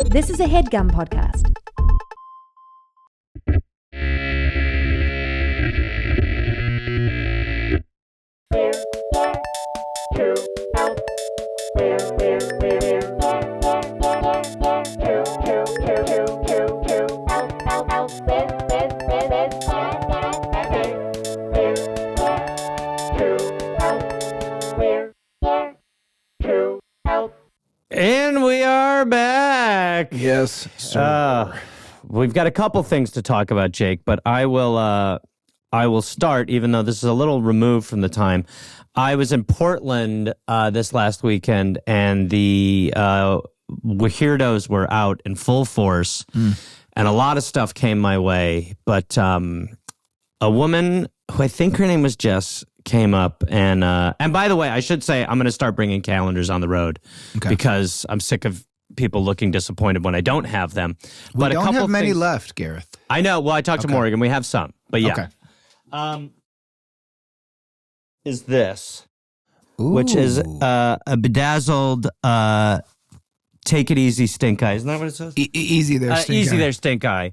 This is a HeadGum podcast. And we are back. Yes, sir. We've got a couple things to talk about, Jake, but I will start, even though this is a little removed from the time. I was in Portland this last weekend, and the weirdos were out in full force, and a lot of stuff came my way. But a woman who I think her name was Jess came up, and by the way, I should say I'm going to start bringing calendars on the road because I'm sick of people looking disappointed when I don't have them. We don't have many left, Gareth. I know. Well, I talked to Morgan. We have some, but yeah. Okay. Is this, which is a bedazzled take it easy stink eye. Isn't that what it says? Easy there, stink easy eye. there, stink eye.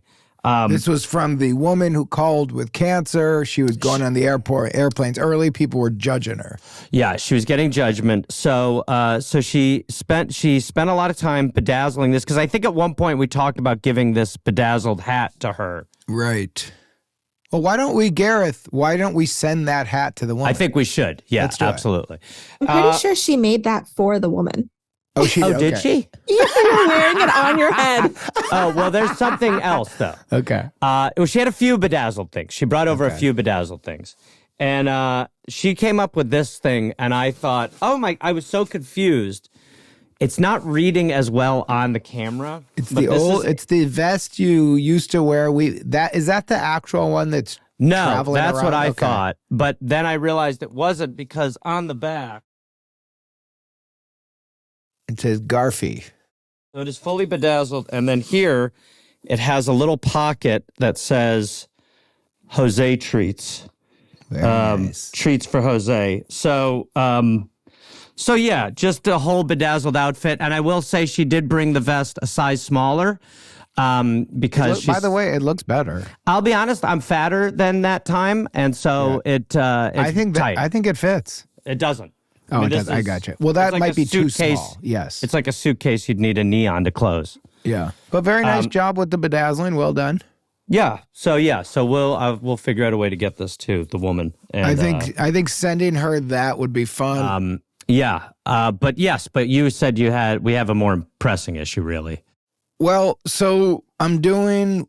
This was from the woman who called with cancer. She was going on the airplanes early. People were judging her. Yeah, she was getting judgment. So she spent a lot of time bedazzling this, because I think at one point we talked about giving this bedazzled hat to her. Right. Well, why don't we send that hat to the woman? I think we should. Yeah, Let's do absolutely. I'm pretty sure she made that for the woman. Oh, she did? Did she? Yeah, you're wearing it on your head. Oh, well, there's something else, though. Okay. She had a few bedazzled things. She brought over a few bedazzled things. And she came up with this thing, and I thought, I was so confused. It's not reading as well on the camera. It's the vest you used to wear. Is that the actual one that's traveling that's around? what I thought. But then I realized it wasn't, because on the back, it says Garfy. so it is fully bedazzled, and then here it has a little pocket that says Jose Treats. Very nice. Treats for Jose. So yeah, just a whole bedazzled outfit. And I will say she did bring the vest a size smaller, because by the way, it looks better. I'll be honest, I'm fatter than that time, and so it's I think it fits. It doesn't. Oh, it does. I got you. Well, that might be too small. Yes. It's like a suitcase you'd need a knee on to close. Yeah. But very nice job with the bedazzling. Well done. Yeah. So we'll figure out a way to get this to the woman. And, I think sending her that would be fun. But you said we have a more pressing issue, really. Well, so I'm doing.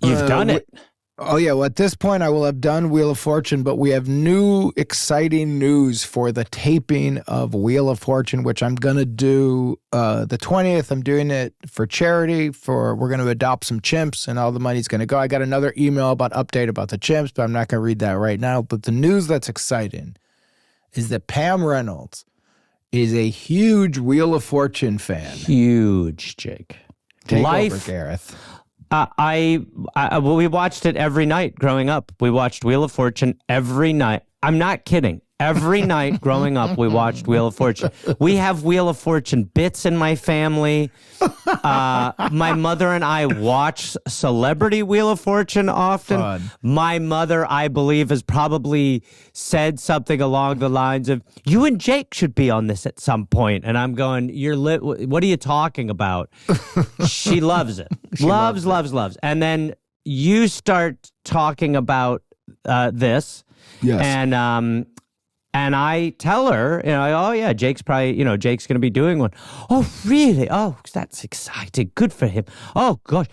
You've done it. Oh, yeah. Well, at this point, I will have done Wheel of Fortune, but we have new exciting news for the taping of Wheel of Fortune, which I'm going to do the 20th. I'm doing it for charity. We're going to adopt some chimps, and all the money's going to go. I got another email update about the chimps, but I'm not going to read that right now. But the news that's exciting is that Pam Reynolds is a huge Wheel of Fortune fan. Huge, Jake. Take over, Gareth. We watched it every night growing up. We watched Wheel of Fortune every night. I'm not kidding. Every night growing up, we watched Wheel of Fortune. We have Wheel of Fortune bits in my family. My mother and I watch Celebrity Wheel of Fortune often. Fun. My mother, I believe, has probably said something along the lines of, "You and Jake should be on this at some point." And I'm going, what are you talking about? She loves it. Loves. And then you start talking about this. Yes. And I tell her, oh yeah, Jake's going to be doing one. Oh, really? Oh, that's exciting. Good for him. Oh, gosh,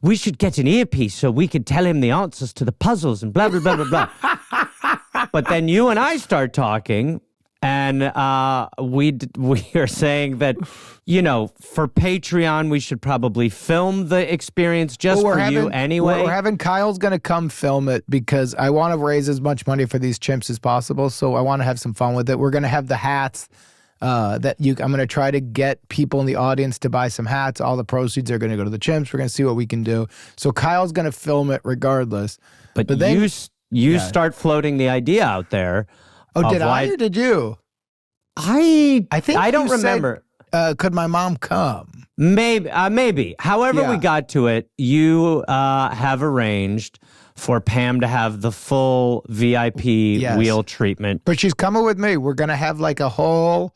we should get an earpiece so we can tell him the answers to the puzzles and blah, blah, blah, blah, blah. But then you and I start talking, and we are saying that, for Patreon, we should probably film the experience you anyway. We're having Kyle's going to come film it, because I want to raise as much money for these chimps as possible. So I want to have some fun with it. We're going to have the hats I'm going to try to get people in the audience to buy some hats. All the proceeds are going to go to the chimps. We're going to see what we can do. So Kyle's going to film it regardless. But then you start floating the idea out there. Oh, did I or did you? I think I don't remember. could my mom come? Maybe. However we got to it, you have arranged for Pam to have the full VIP wheel treatment. But she's coming with me. We're gonna have a whole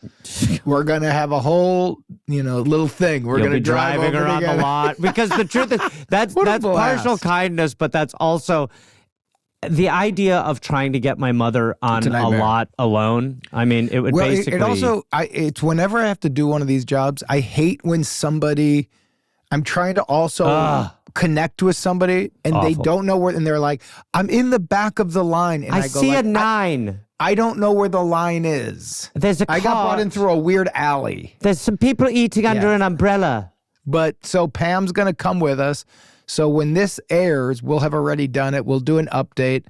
little thing. We're gonna be drive driving over around together. the lot because the truth is that's partial kindness, but that's also the idea of trying to get my mother on a lot alone. I mean, it would basically. It's whenever I have to do one of these jobs, I hate when I'm trying to also connect with somebody and they don't know where, and they're like, I'm in the back of the line. And I go see a 9. I don't know where the line is. There's a car. I got brought in through a weird alley. There's some people eating under an umbrella. But so Pam's going to come with us. So when this airs, we'll have already done it. We'll do an update.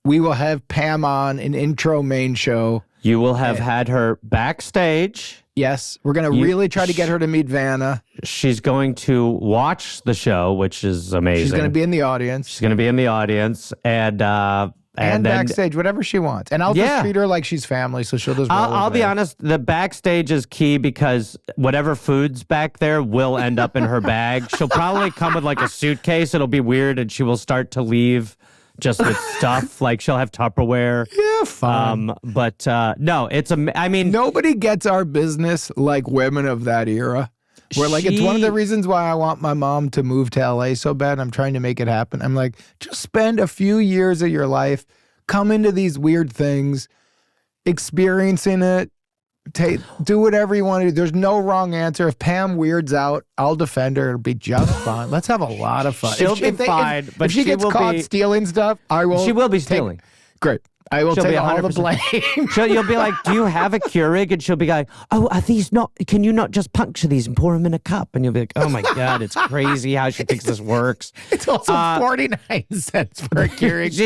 We will have Pam on an intro main show. You will have had her backstage. Yes. We're going to really try to get her to meet Vanna. She's going to watch the show, which is amazing. She's going to be in the audience. And then, backstage, whatever she wants. And I'll just treat her like she's family, so she'll just I'll be honest, the backstage is key because whatever food's back there will end up in her bag. She'll probably come with a suitcase. It'll be weird, and she will start to leave just with stuff. She'll have Tupperware. Yeah, fine. But no, nobody gets our business like women of that era. Where it's one of the reasons why I want my mom to move to LA so bad. I'm trying to make it happen. I'm like, just spend a few years of your life, come into these weird things, experiencing it, do whatever you want to do. There's no wrong answer. If Pam weirds out, I'll defend her. It'll be just fine. Let's have a lot of fun. She'll be fine. But if she gets caught stealing stuff, I will. She will be stealing. Great. I will take all the 100%. blame. You'll be like, do you have a Keurig? And she'll be like, oh, are these not, can you not just puncture these and pour them in a cup? And you'll be like, oh my God, it's crazy how she thinks this works. It's also 49 cents for a Keurig.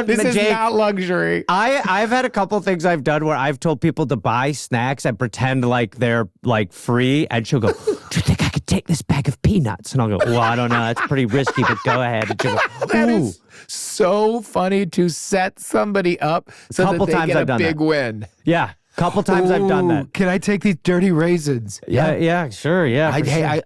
This is not luxury. I've had a couple things I've done where I've told people to buy snacks and pretend like they're free. And she'll go, do you think I could take this bag of peanuts? And I'll go, well, I don't know. That's pretty risky, but go ahead. And she'll go, ooh. That is so funny to set somebody up so that they get a big win. Yeah. Couple times I've done that. Can I take these dirty raisins? Yeah, sure. Yeah.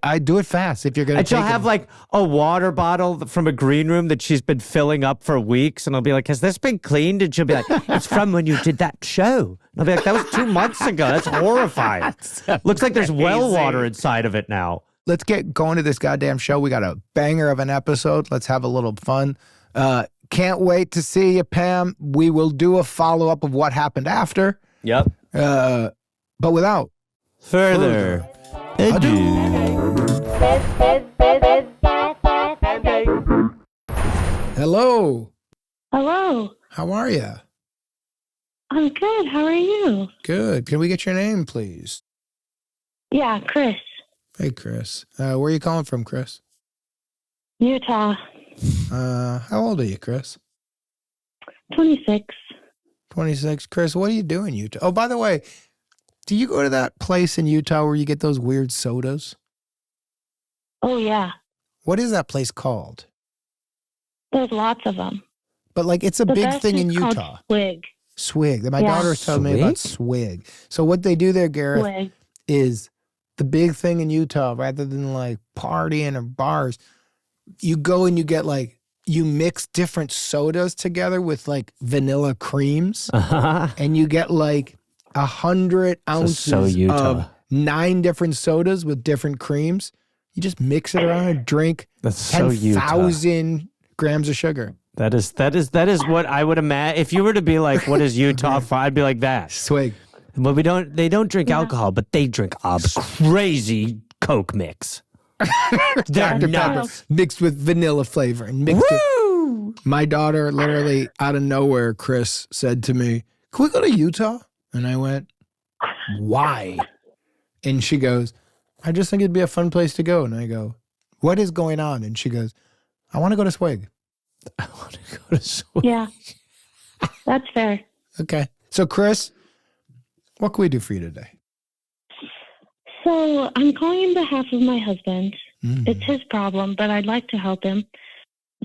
I do it fast if you're going to take she'll have a water bottle from a green room that she's been filling up for weeks. And I'll be like, has this been cleaned? And she'll be like, it's from when you did that show. And I'll be like, that was 2 months ago. That's horrifying. Looks like there's well water inside of it now. Let's get going to this goddamn show. We got a banger of an episode. Let's have a little fun. Can't wait to see you, Pam. We will do a follow-up of what happened after. Yep. But without further ado. Hello. Hello. How are you? I'm good. How are you? Good. Can we get your name, please? Yeah, Chris. Hey, Chris. Where are you calling from, Chris? Utah. How old are you, Chris? 26. 26. Chris, what do you do in Utah? Oh, by the way, do you go to that place in Utah where you get those weird sodas? Oh, yeah. What is that place called? There's lots of them. But it's a big thing in Utah. Swig. Swig. My daughter told me about Swig. So what they do there, Gareth, is the big thing in Utah, rather than partying or bars, you go and you get you mix different sodas together with vanilla creams, and you get 100 ounces of 9 different sodas with different creams. You just mix it around and drink 10,000 grams of sugar. That is what I would imagine. If you were to be like, what is Utah for? I'd be like that. Swig. Well, they don't drink alcohol, but they drink a crazy Coke mix. Dr. Pepper mixed with vanilla flavor and mixed it. My daughter literally out of nowhere, Chris, said to me, can we go to Utah? And I went, why? And she goes, I just think it'd be a fun place to go. And I go, what is going on? And she goes, I want to go to Swig. I want to go to Swig. Yeah, that's fair. Okay. So, Chris, what can we do for you today? So I'm calling on behalf of my husband. It's his problem, but I'd like to help him.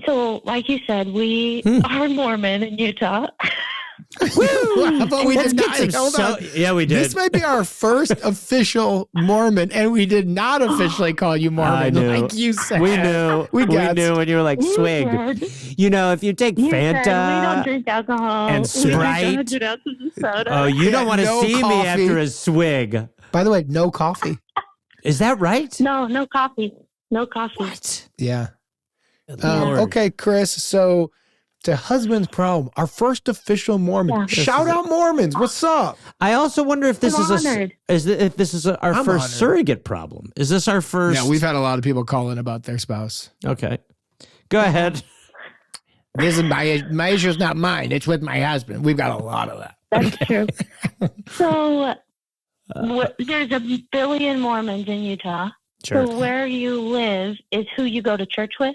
So, like you said, we are Mormon in Utah. But we Let's did get not. some Hold on. Yeah, we did. This might be our first official Mormon, and we did not officially call you Mormon, I knew. like you said. We knew. We We got knew when you were like swig. You know, if you take You said we don't Fanta. drink alcohol. and We Sprite. drink 100 ounces of soda. Oh, you don't want to no see me coffee. after a swig. By the way, no coffee. Is that right? No coffee. No coffee. What? Yeah. Lord. Okay, Chris. So, to husband's problem, our first official Mormon. Yeah. Shout out Mormons. What's up? I also wonder if this I'm is honored. if this is our I'm first honored. surrogate problem. Is this our first? Yeah, we've had a lot of people call in about their spouse. Okay, go ahead. This is my issue's not mine. It's with my husband. We've got a lot of that. That's true. So there's a billion Mormons in Utah. Sure. So where you live is who you go to church with,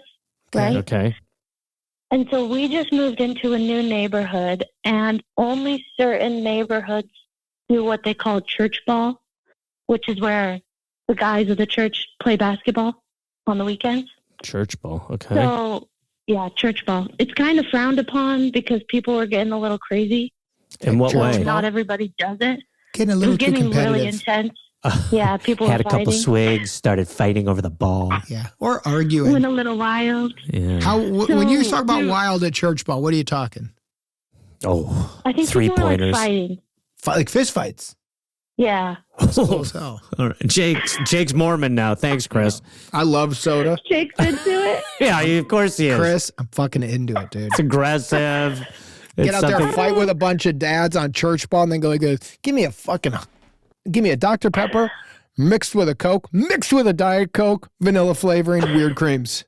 right? Okay. And so we just moved into a new neighborhood, and only certain neighborhoods do what they call church ball, which is where the guys of the church play basketball on the weekends. Church ball. Okay. So, yeah, church ball. It's kind of frowned upon because people are getting a little crazy. In what Church way? ball. Not everybody does it. Getting a It little was too getting competitive. really intense. Yeah, people Had were a couple fighting. swigs, started fighting over the ball. Yeah, or arguing. Went a little wild. Yeah. When you So, talk about you- wild at church ball, what are you talking? Oh, I think people were like three-pointers. fighting. Like fist fights. Yeah. Cool as hell. All right. Jake's Mormon now. Thanks, Chris. I love soda. Jake's into it. Yeah, of course he is. Chris, I'm fucking into it, dude. It's aggressive. Get out there, fight with a bunch of dads on church ball, and then go like, give me a Dr. Pepper mixed with a Coke, mixed with a Diet Coke, vanilla flavoring, weird creams.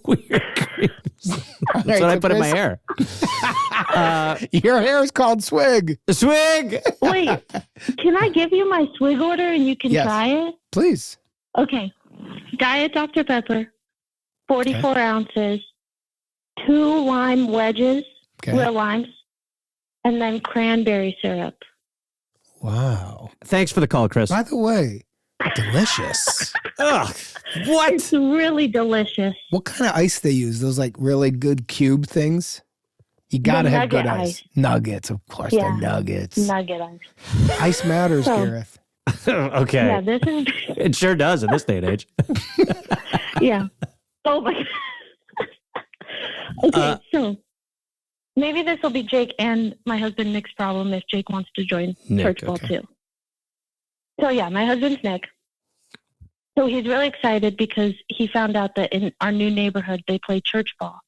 Weird creams. That's right, what I so put in my Chris- hair. Your hair is called swig. Swig. Wait, can I give you my swig order and you can Yes. try it? Please. Okay. Diet Dr. Pepper, 44 ounces, 2 lime wedges, Okay. real limes, and then cranberry syrup. Wow. Thanks for the call, Chris. By the way, delicious. Ugh. What? It's really delicious. What kind of ice they use? Those like really good cube things? You gotta The have good nugget ice. ice. Nuggets, of course, Yeah. they're nuggets. Nugget ice. Ice matters, So- Gareth. Okay. Yeah, this is, It sure does in this day and age. yeah. Oh my God. Okay, so maybe this will be Jake and my husband Nick's problem if Jake wants to join Nick, church ball okay. too. So yeah, my husband's Nick. So he's really excited because he found out that in our new neighborhood they play church ball.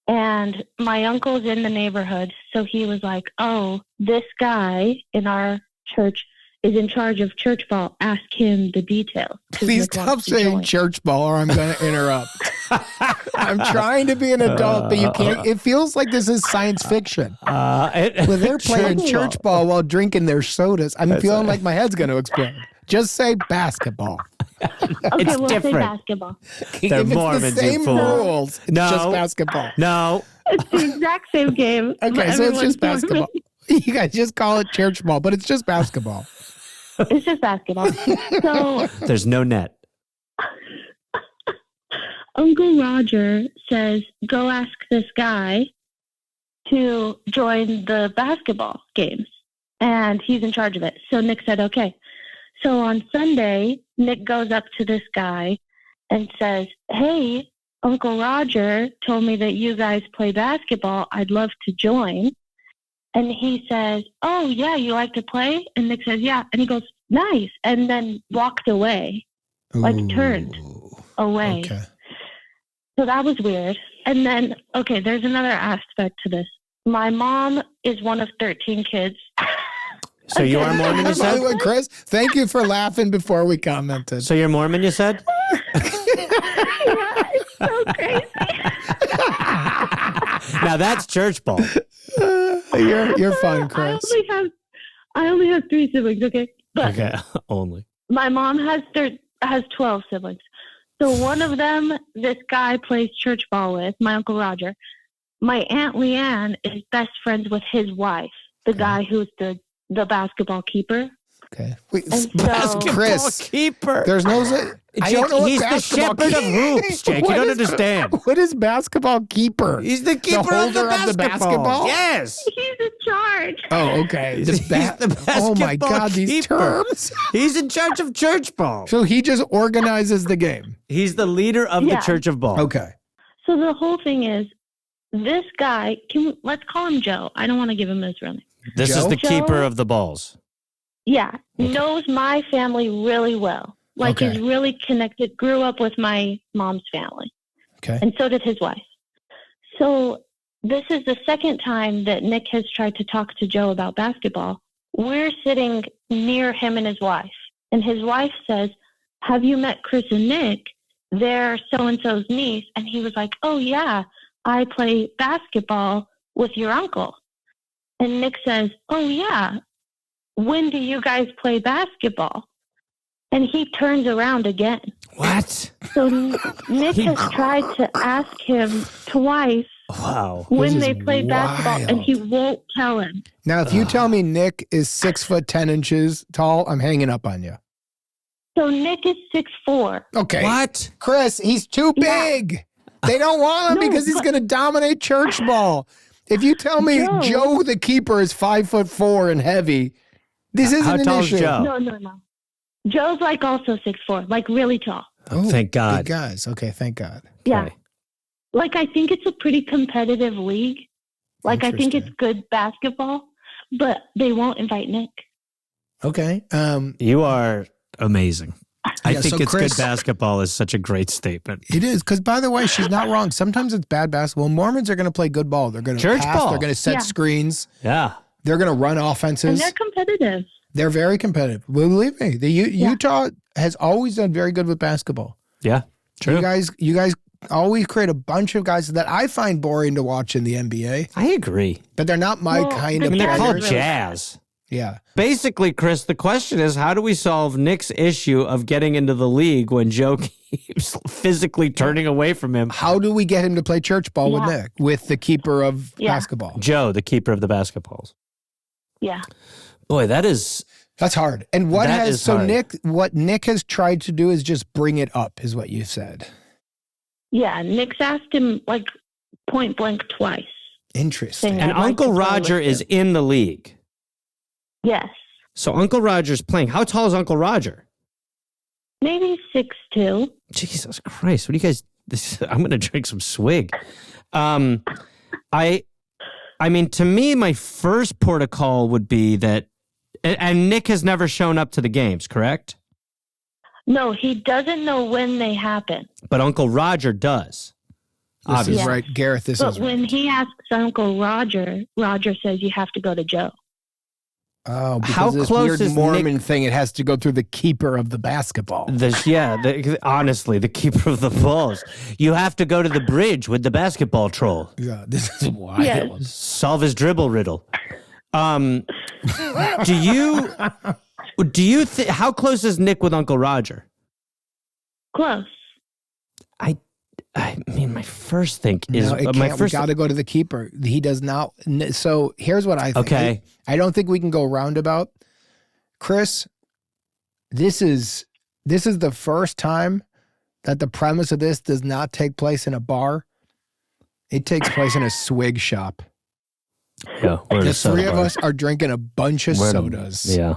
And my uncle's in the neighborhood, so he was like, "Oh, this guy in our church is in charge of church ball. Ask him the details." 'cause Please Nick stop wants to saying join. church ball or I'm going to interrupt. I'm trying to be an adult, but you can't. It feels like this is science fiction. When they're playing church ball while drinking their sodas, I'm feeling like my head's going to explode. Just say basketball. Okay, It's we'll say different. basketball. They're if it's Mormons, the you same fool. rules, it's No. just basketball. No. It's the exact same game. Okay, but so it's everyone's just basketball. You guys just call it church ball, but it's just basketball. It's just basketball. So There's no net. Uncle Roger says, go ask this guy to join the basketball games. And he's in charge of it. So Nick said, okay. So on Sunday, Nick goes up to this guy and says, hey, Uncle Roger told me that you guys play basketball. I'd love to join. And he says, oh, yeah, you like to play? And Nick says, yeah. And he goes, nice. And then walked away, like turned away. Okay. So that was weird. And then, okay, there's another aspect to this. My mom is one of 13 kids. So you are Mormon, you By the said? way, Chris, thank you for laughing before we commented. So you're Mormon, you said? Yeah, it's so crazy. Now that's church ball. You're fun, Chris. I only have 3 siblings, okay? But Okay, only. my mom has 12 siblings. So one of them, this guy plays church ball with, my Uncle Roger. My Aunt Leanne is best friends with his wife, the guy who's the basketball keeper. Okay. Wait, And so- Basketball Chris, keeper. there's no. I don't know what He's the basketball shepherd of hoops, Jake. You What don't is- understand. What is basketball keeper? He's the keeper holder of the basketball. Yes. He's in charge. Oh, okay. He's the Oh my basketball God, these keeper. terms. He's in charge of church ball. So he just organizes the game. He's the leader of the Yeah. church of ball. Okay. So the whole thing is, this guy, let's call him Joe. I don't want to give him his real name. This is Joe? the Joe? keeper of the balls. Yeah, knows my family really well. Like, Okay. is really connected, grew up with my mom's family. Okay. And so did his wife. So this is the second time that Nick has tried to talk to Joe about basketball. We're sitting near him and his wife. And his wife says, have you met Chris and Nick? They're so-and-so's niece. And he was like, oh, yeah, I play basketball with your uncle. And Nick says, oh, yeah, when do you guys play basketball? And he turns around again. What? So Nick has tried to ask him twice Wow. when This they is played basketball, and wild. he won't tell him. Now, if you tell me Nick is 6'10" tall, I'm hanging up on you. So Nick is 6'4". Okay. What? Chris, he's too Yeah. big. They don't want him No, because he's but- going to dominate church ball. If you tell me Joe- Joe the keeper is 5'4" and heavy, this isn't How an tall is issue. Joe? No. Joe's like also 6'4", like really tall. Oh, thank God. Big guys. Okay, thank God. Yeah. Okay. Like, I think it's a pretty competitive league. Like, I think it's Interesting. good basketball, but they won't invite Nick. Okay. You are amazing. I Yeah, think so it's Chris- good basketball is such a great statement. It is because, by the way, she's not wrong. Sometimes it's bad basketball. Mormons are going to play good ball. They're going to Church pass. ball. They're going to set Yeah. screens. Yeah. They're going to run And offenses. they're competitive. They're very competitive. Believe me, Utah has always done very good with basketball. Yeah. True. You guys always create a bunch of guys that I find boring to watch in the NBA, I agree. but they're not my Well, kind the of I mean, they're Jazz called is players. really jazz. Yeah. Basically, Chris, the question is how do we solve Nick's issue of getting into the league when Joe keeps physically turning away from him? How do we get him to play church ball with Yeah. Nick, with the keeper of Yeah. basketball? Joe, the keeper of the basketballs. Yeah. Boy, that is That's hard. And what That has is so hard. what Nick has tried to do is just bring it up, is what you said. Yeah. Nick's asked him, like, point blank twice. Interesting. Saying, and I'd like Uncle to play Roger with is you. in the league. Yes. So Uncle Roger's playing. How tall is Uncle Roger? Maybe 6'2". Jesus Christ. What do you guys I'm going to drink some swig. I mean, to me, my first protocol would be that, and Nick has never shown up to the games, correct? No, he doesn't know when they happen. But Uncle Roger does. This is Obviously. right, Gareth. This But is when right. he asks Uncle Roger, Roger says you have to go to Joe. Oh, because How of this close weird is Mormon Nick- thing, it has to go through the keeper of the basketball. Honestly, the keeper of the balls. You have to go to the bridge with the basketball troll. Yeah, this is wild. Yes. Solve his dribble riddle. Do you think, how close is Nick with Uncle Roger? Close. I mean, my first think is No, it my can't. first. We got to go to the keeper. He does not. So here's what I think. Okay. I don't think we can go roundabout. Chris, this is the first time that the premise of this does not take place in a bar. It takes place in a swig shop. Yeah, we're in The a soda three of bar. us are drinking a bunch of We're in- sodas. Yeah,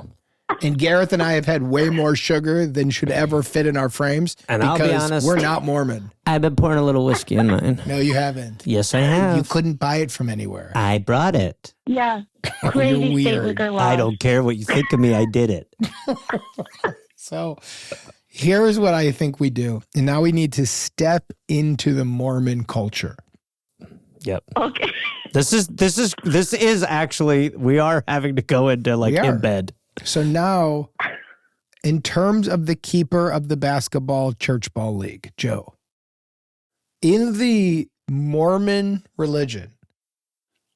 And Gareth and I have had way more sugar than should ever fit in our frames. And I'll be because honest- we're not Mormon. I've been pouring a little whiskey in mine. No, you haven't. Yes, I have. You couldn't buy it from anywhere. I brought it. Yeah. Crazy state weird. liquor laws. I don't care what you think of me. I did it. So here's what I think we do. And now we need to step into the Mormon culture. Yep. Okay. This is actually, we are having to go into like We are. in bed. So now, in terms of the keeper of the basketball church ball league, Joe, in the Mormon religion,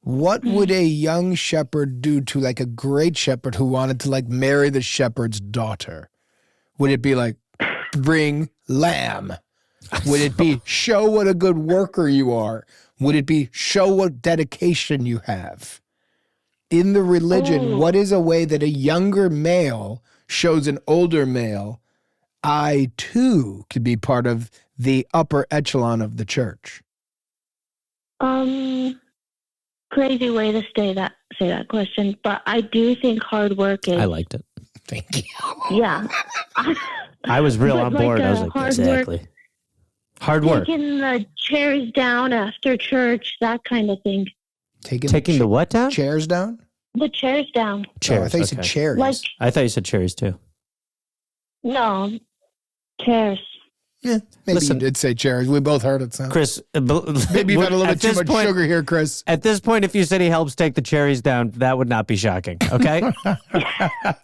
what would a young shepherd do to like a great shepherd who wanted to like marry the shepherd's daughter? Would it be like, bring lamb? Would it be show what a good worker you are? Would it be show what dedication you have? In the religion, Oh. what is a way that a younger male shows an older male, I too could be part of the upper echelon of the church? Crazy way to say that question, but I do think hard work is. I liked it. Thank you. Yeah. I was real But on board. I was like, hard exactly. work, Hard work. taking the chairs down after church, that kind of thing. Taking the what down? Chairs down? The chairs down. Chairs. Oh, I thought you said okay. cherries. Like, I thought you said cherries too. no, chairs. Yeah, maybe Listen. you did say cherries. We both heard it. So. Chris, Maybe you've had a little bit too much sugar here, Chris. At this point, if you said he helps take the cherries down, that would not be shocking. Okay.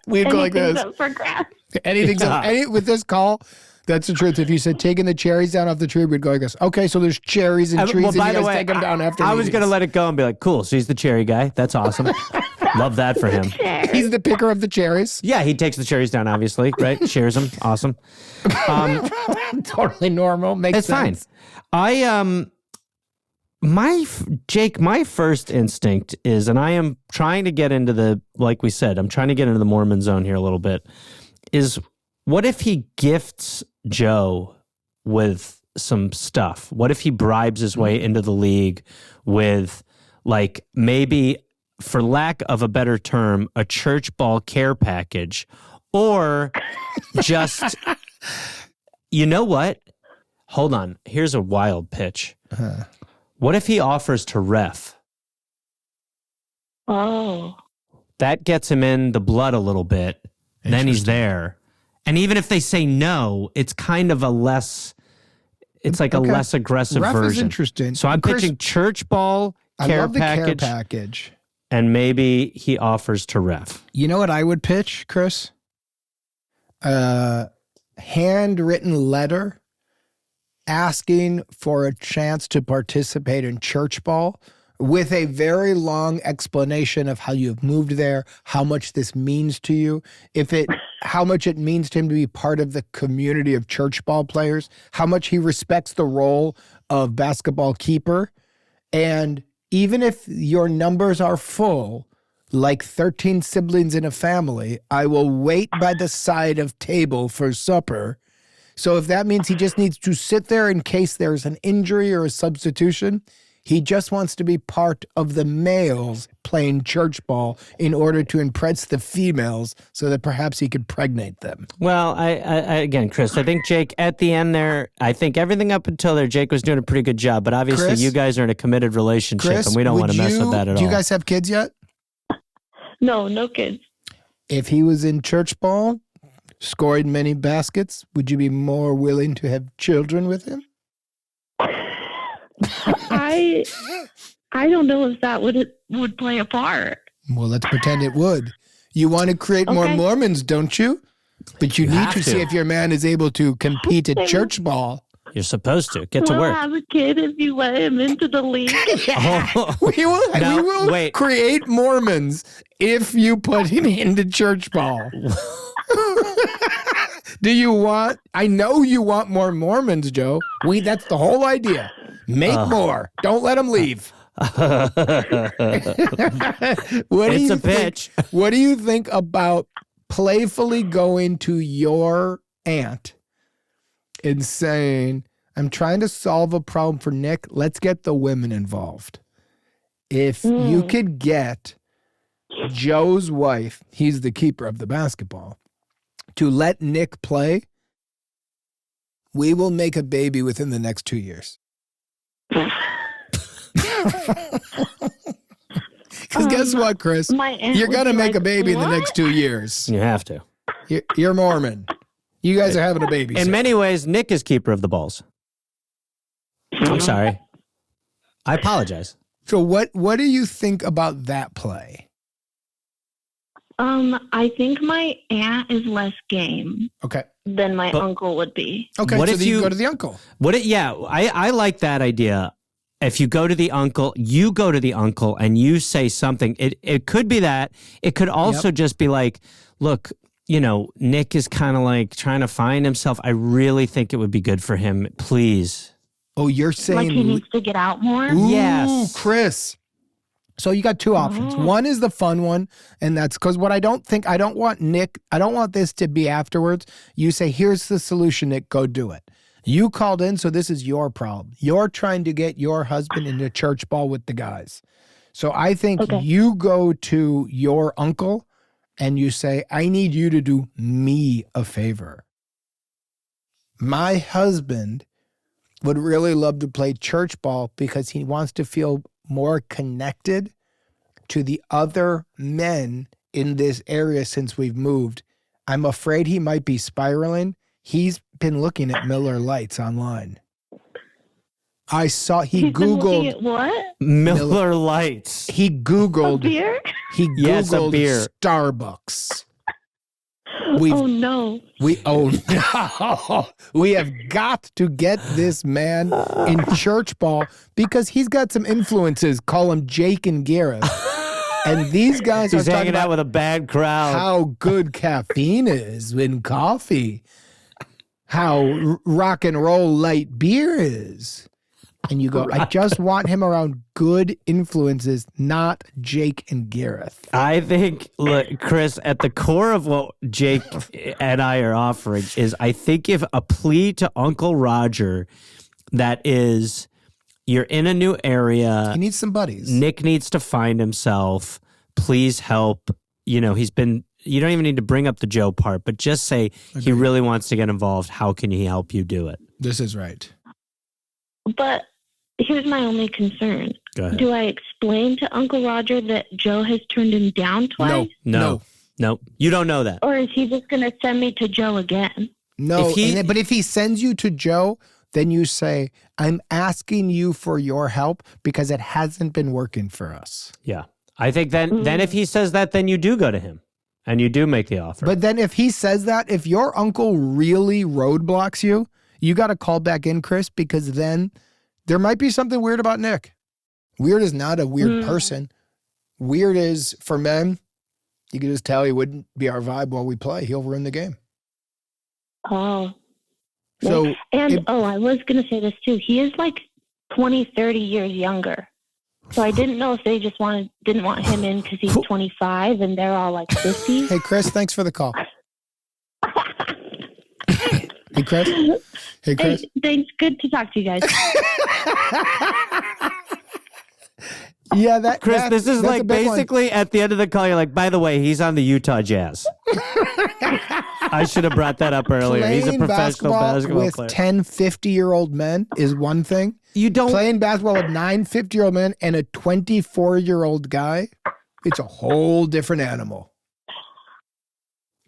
We'd go like Anything's this. up for grabs. Anything's with this call. That's the truth. If you said taking the cherries down off the tree, we'd go like this. Okay, so there's cherries and trees, well, and by you the guys way, take them down after. I was going to let it go and be like, cool. So he's the cherry guy. That's awesome. Love that for him. He's the picker of the cherries. Yeah, he takes the cherries down, obviously, right? Shares them. Awesome. Totally normal. Makes It's sense. fine. Jake, my first instinct is, and I am trying to get into like we said, I'm trying to get into the Mormon zone here a little bit, is what if he gifts Joe with some stuff? What if he bribes his way into the league with, like, maybe, for lack of a better term, a church ball care package, or just, you know what? Hold on. Here's a wild pitch. What if he offers to ref? Oh. That gets him in the blood a little bit. Then he's there. And even if they say no, it's kind of a less, it's like a less aggressive Ref version. is interesting. So I'm Chris, pitching church ball I care love the package, care package. and maybe he offers to ref. You know what I would pitch, Chris? Handwritten letter asking for a chance to participate in church ball with a very long explanation of how you've moved there, how much this means to you, how much it means to him to be part of the community of church ball players, how much he respects the role of basketball keeper. And even if your numbers are full, like 13 siblings in a family, I will wait by the side of table for supper. So if that means he just needs to sit there in case there's an injury or a substitution, he just wants to be part of the males playing church ball in order to impress the females so that perhaps he could pregnate them. Well, I again, Chris, I think Jake, at the end there, I think everything up until there, Jake was doing a pretty good job. But obviously, Chris? you guys are in a committed relationship, Chris, and we don't want to mess with that at all. Do you guys have kids yet? No, no kids. If he was in church ball, scoring many baskets, would you be more willing to have children with him? I don't know if that would play a part. Well, let's pretend it would. You want to create more Okay. Mormons, don't you? But you need have to to. see if your man is able to compete at church ball. You're supposed to get to We'll work. have a kid if you let him into the league. Oh, We will, Now, we will wait. create Mormons if you put him into church ball. Do you want? I know you want more Mormons, Joe. That's the whole idea. Make more. Don't let them leave. What do It's you a pitch. What do you think about playfully going to your aunt and saying, I'm trying to solve a problem for Nick. Let's get the women involved. If you could get Joe's wife, he's the keeper of the basketball, to let Nick play, we will make a baby within the next 2 years. Because guess what, Chris? My aunt You're going to was make a like, baby in the "What?" next 2 years. You have to. You're Mormon. You guys are having a baby. In soon. many ways, Nick is keeper of the balls. I'm sorry. I apologize. So what do you think about that play? I think my aunt is less game Okay. than my But- uncle would be. Okay, What so if then you you- go to the uncle? I like that idea. If you go to the uncle, and you say something. It could be that. It could also just be like, look, Nick is kind of like trying to find himself. I really think it would be good for him. Please. Oh, you're saying Like he needs to get out more. Ooh, Yes. Chris. So you got two options. One is the fun one, and that's because I don't want this to be afterwards. You say, here's the solution, Nick, go do it. You called in, so this is your problem. You're trying to get your husband into church ball with the guys. So I think you go to your uncle and you say, I need you to do me a favor. My husband would really love to play church ball because he wants to feel more connected to the other men in this area since we've moved. I'm afraid he might be spiraling. He's been looking at Miller Lights online. I saw he Googled what? Miller Lights. He Googled A beer? He Googled Yes, a beer. Starbucks. Oh no. We have got to get this man in church ball because he's got some influences. Call him Jake and Gareth. And these guys He's are hanging talking out about with a bad crowd. how good caffeine is in coffee, how rock and roll light beer is. And you go, I just want him around good influences, not Jake and Gareth. I think, look, Chris, at the core of what Jake and I are offering is, I think, if a plea to Uncle Roger that is, you're in a new area. He needs some buddies. Nick needs to find himself. Please help. You don't even need to bring up the Joe part, but just say he really wants to get involved. How can he help you do it? This is right. But here's my only concern. Go ahead. Do I explain to Uncle Roger that Joe has turned him down twice? No. You don't know that. Or is he just going to send me to Joe again? No, but if he sends you to Joe, then you say, I'm asking you for your help because it hasn't been working for us. Yeah. I think then if he says that, then you do go to him and you do make the offer. But then if he says that, if your uncle really roadblocks you, you got to call back in, Chris, because then there might be something weird about Nick. Weird is not a weird person. Weird is, for men, you can just tell he wouldn't be our vibe while we play. He'll ruin the game. Oh. So, I was going to say this too. He is like 20, 30 years younger. So I didn't know if they just didn't want him in because he's 25 and they're all like 50. Hey, Chris, thanks for the call. Hey, Chris. Hey, Chris. Hey, thanks. Good to talk to you guys. Yeah, Chris, this is like basically at the end of the call, you're like, by the way, he's on the Utah Jazz. I should have brought that up earlier. He's a professional basketball with player. 10 50-year-old men is one thing. You don't Playing basketball with 9 50-year-old men and a 24-year-old guy, it's a whole different animal.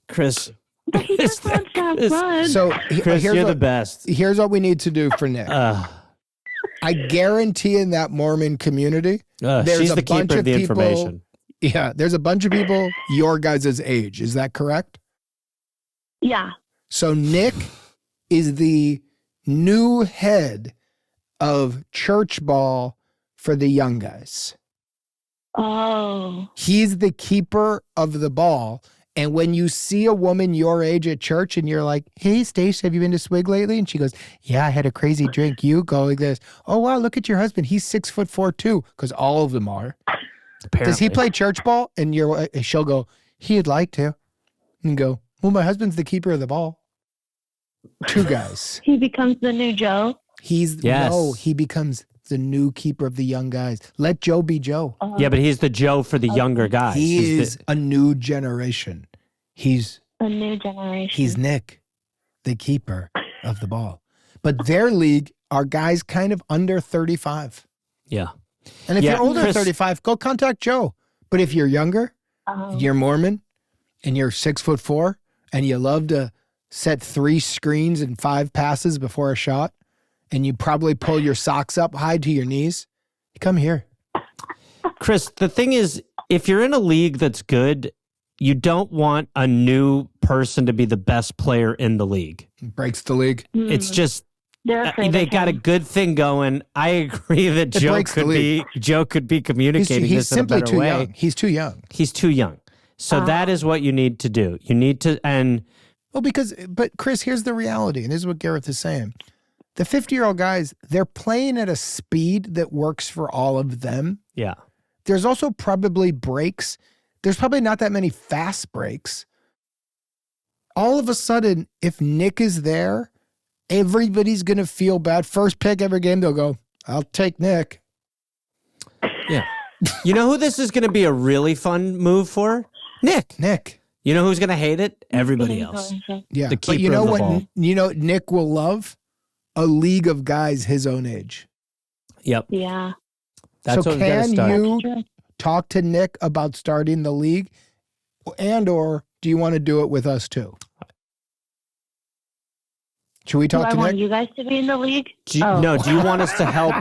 Chris. He just wants to have fun. So Chris, you're the best. Here's what we need to do for Nick. I guarantee in that Mormon community, there's she's a the bunch keeper of of the people, information. Yeah, there's a bunch of people your guys' age. Is that correct? Yeah. So Nick is the new head of church ball for the young guys. Oh. He's the keeper of the ball. And when you see a woman your age at church and you're like, hey, Stace, have you been to Swig lately? And she goes, yeah, I had a crazy drink. You go like this. Oh, wow, look at your husband. He's 6'4" too, because all of them are. Apparently. Does he play church ball? And she'll go, he'd like to. And go, well, my husband's the keeper of the ball. Two guys. He becomes the new Joe? No, he becomes the new keeper of the young guys. Let Joe be Joe. Yeah, but he's the Joe for the younger guys. He is a new generation. He's a new generation. He's Nick, the keeper of the ball. But their league are guys kind of under 35. Yeah. And if you're older than 35, go contact Joe. But if you're younger, you're Mormon, and you're 6'4", and you love to set 3 screens and 5 passes before a shot, and you probably pull your socks up high to your knees, come here. Chris, the thing is, if you're in a league that's good, you don't want a new person to be the best player in the league. Breaks the league. It's just, they got a good thing going. I agree that Joe could be communicating he's this in a better simply too way. young. He's too young. He's too young. So that is what you need to do. You need to, but Chris, here's the reality, and this is what Gareth is saying. The 50-year-old guys, they're playing at a speed that works for all of them. Yeah. There's also probably breaks. There's probably not that many fast breaks. All of a sudden, if Nick is there, everybody's going to feel bad. First pick every game, they'll go, I'll take Nick. Yeah. You know who this is going to be a really fun move for? Nick. You know who's going to hate it? Everybody else. Yeah. The keeper but you know of the what? ball. You know what Nick will love? A league of guys his own age. Yep. Yeah. That's so what we've got to can start. you talk to Nick about starting the league? And or do you want to do it with us too? Should we Do talk I to want Nick? you guys to be in the league? No, do you want us to help?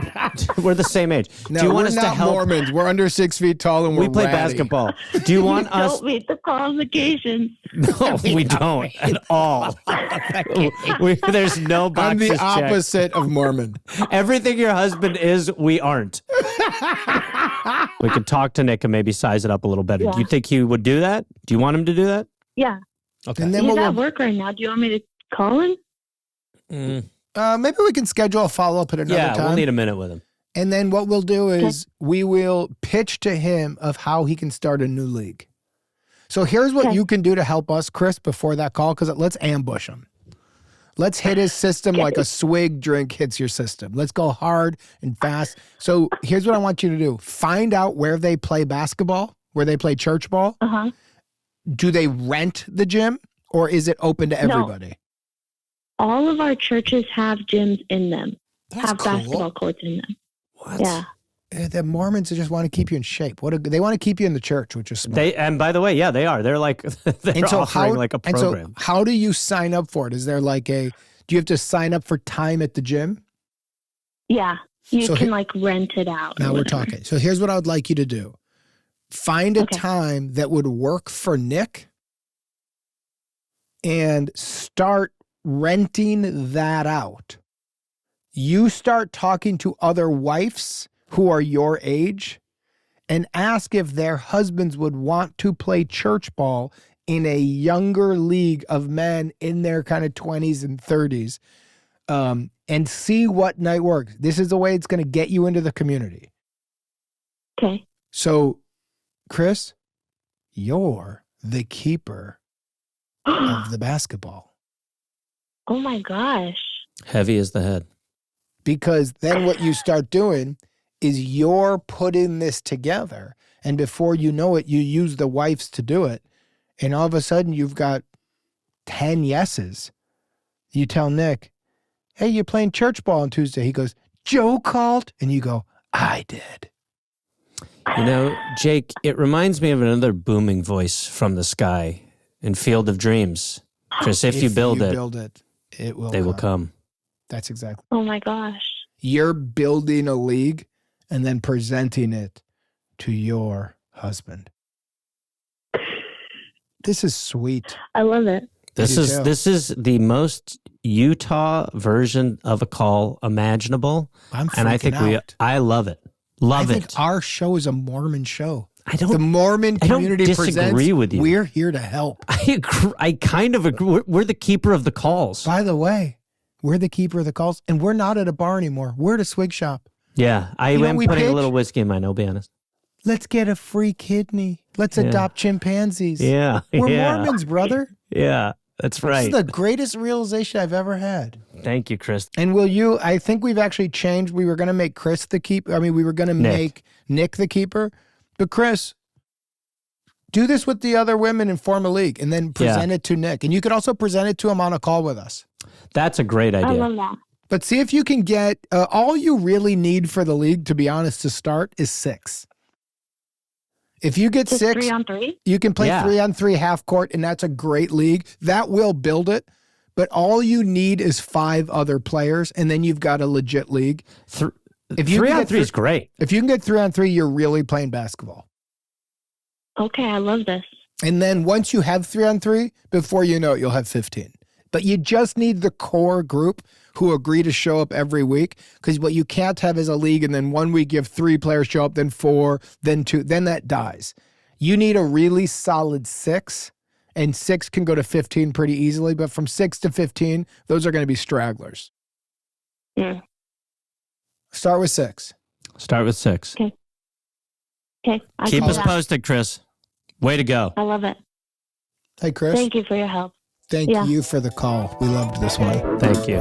We're the same age. No, do you want we're us not to help? Mormons. We're under 6 feet tall and We we're play ratty. basketball. Do you want us? Don't meet the qualifications. No, we don't at all. There's no I'm boxes the checked. opposite of Mormon. Everything your husband is, we aren't. We could talk to Nick and maybe size it up a little better. Yeah. Do you think he would do that? Do you want him to do that? Yeah. Okay. And then He's we'll, at work right now. Do you want me to call him? maybe we can schedule a follow-up at another Yeah, time. we'll need a minute with him. And then what we'll do is we will pitch to him of how he can start a new league. So here's what you can do to help us, Chris, before that call, because let's ambush him. Let's hit his system like a swig drink hits your system. Let's go hard and fast. So here's what I want you to do. Find out where they play basketball, where they play church ball. Uh-huh. Do they rent the gym or is it open to everybody? All of our churches have gyms in them, That's have cool. basketball courts in them. What? Yeah. The Mormons just want to keep you in shape. They want to keep you in the church, which is smart. And by the way, yeah, they are. They're like they're offering like a program. And so how do you sign up for it? Is there like do you have to sign up for time at the gym? Yeah. You So can rent it out. or Now we're whatever. talking. So here's what I would like you to do. Find a Okay. time that would work for Nick and start renting that out. You start talking to other wives who are your age and ask if their husbands would want to play church ball in a younger league of men in their kind of 20s and 30s, and see what night works. This is the way it's going to get you into the community. Okay. So, Chris, you're the keeper of the basketball. Oh my gosh. Heavy as the head. Because then what you start doing is you're putting this together. And before you know it, you use the wives to do it. And all of a sudden, you've got 10 yeses. You tell Nick, hey, you're playing church ball on Tuesday. He goes, Joe called. And you go, I did. You know, Jake, it reminds me of another booming voice from the sky in Field of Dreams. Chris, if you build it, it will they will come. That's exactly. Oh my gosh. You're building a league and then presenting it to your husband. This is sweet. I love it. This do is too. this is the most Utah version of a call imaginable, I'm and I think freaking out. I love it. Love I it. think our show is a Mormon show. I The don't. Mormon I don't community disagree presents. with you. We're here to help. I agree, I kind of agree. We're the keeper of the calls. By the way, we're the keeper of the calls, and we're not at a bar anymore. We're at a swig shop. Yeah, I You know am what we putting a pitch? little whiskey in mine. I'll be honest. Let's get a free kidney. Let's Yeah. adopt chimpanzees. Yeah, We're yeah, Mormons, brother. yeah. That's This right. is the greatest realization I've ever had. Thank you, Chris. And I think we've actually changed. We were going to make Chris the keeper. I mean, we were going to make Nick the keeper. But Chris, do this with the other women and form a league and then present it to Nick. And you could also present it to him on a call with us. That's a great I idea. love that. But see if you can get, all you really need for the league, to be honest, to start is 6. If you get Just 6, 3-on-3? you can play Yeah. 3-on-3 half court, and that's a great league. That will build it. But all you need is 5 other players, and then you've got a legit league. If you 3 can on get 3 is great. If you can get 3-on-3, you're really playing basketball. Okay, I love this. And then once you have 3-on-3, before you know it, you'll have 15. But you just need the core group who agree to show up every week. Because what you can't have is a league, and then one week you have 3 players show up, then 4, then 2, then that dies. You need a really solid 6, and 6 can go to 15 pretty easily. But from 6 to 15, those are going to be stragglers. Yeah. Start with 6. Start with 6. Okay. Okay. Keep us posted, Chris. Way to go. I love it. Hey, Chris. Thank you for your help. Thank you for the call. We loved this one. Thank you.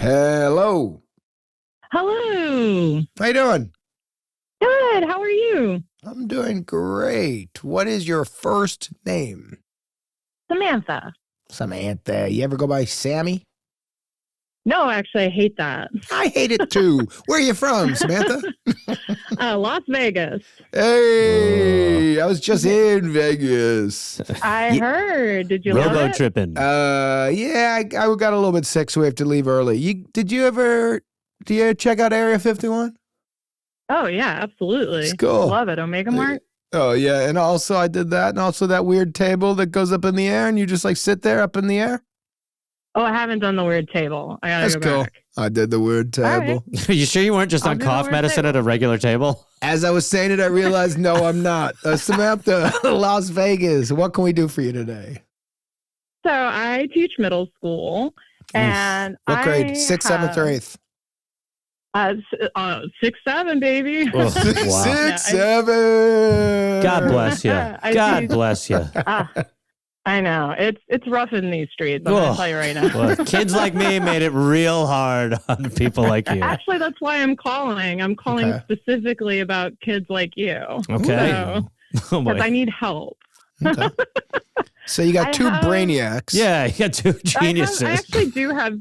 Hello. Hello. How you doing? Good. How are you? I'm doing great. What is your first name? Samantha. Samantha. You ever go by Sammy? No, actually, I hate that. I hate it too. Where are you from, Samantha? Las Vegas. Hey, I was just in Vegas. I heard. Did you love Robo it? tripping. Yeah, I got a little bit sick, so we have to leave early. Do you check out Area 51? Oh, yeah, absolutely. It's cool. Love it. Omega Mart? Oh, yeah. And also I did that. And also that weird table that goes up in the air and you just like sit there up in the air. Oh, I haven't done the weird table. I gotta That's go cool. back. I did the weird table. Are you sure you weren't just I'll on do the cough weird medicine table. at a regular table? As I was saying it, I realized, no, I'm not. Samantha, Las Vegas, what can we do for you today? So I teach middle school. And What grade? I 6th, 7th, or 8th? 6-7, baby. Wow. 6, 7. God bless you. God teach- bless you. I know. It's rough in these streets. I'm Ugh. going to tell you right now. Well, kids like me made it real hard on people like you. Actually, that's why I'm calling. I'm calling specifically about kids like you. Okay. So, Oh, boy. because I need help. Okay. So you got two brainiacs. Yeah, you got two geniuses. I actually do have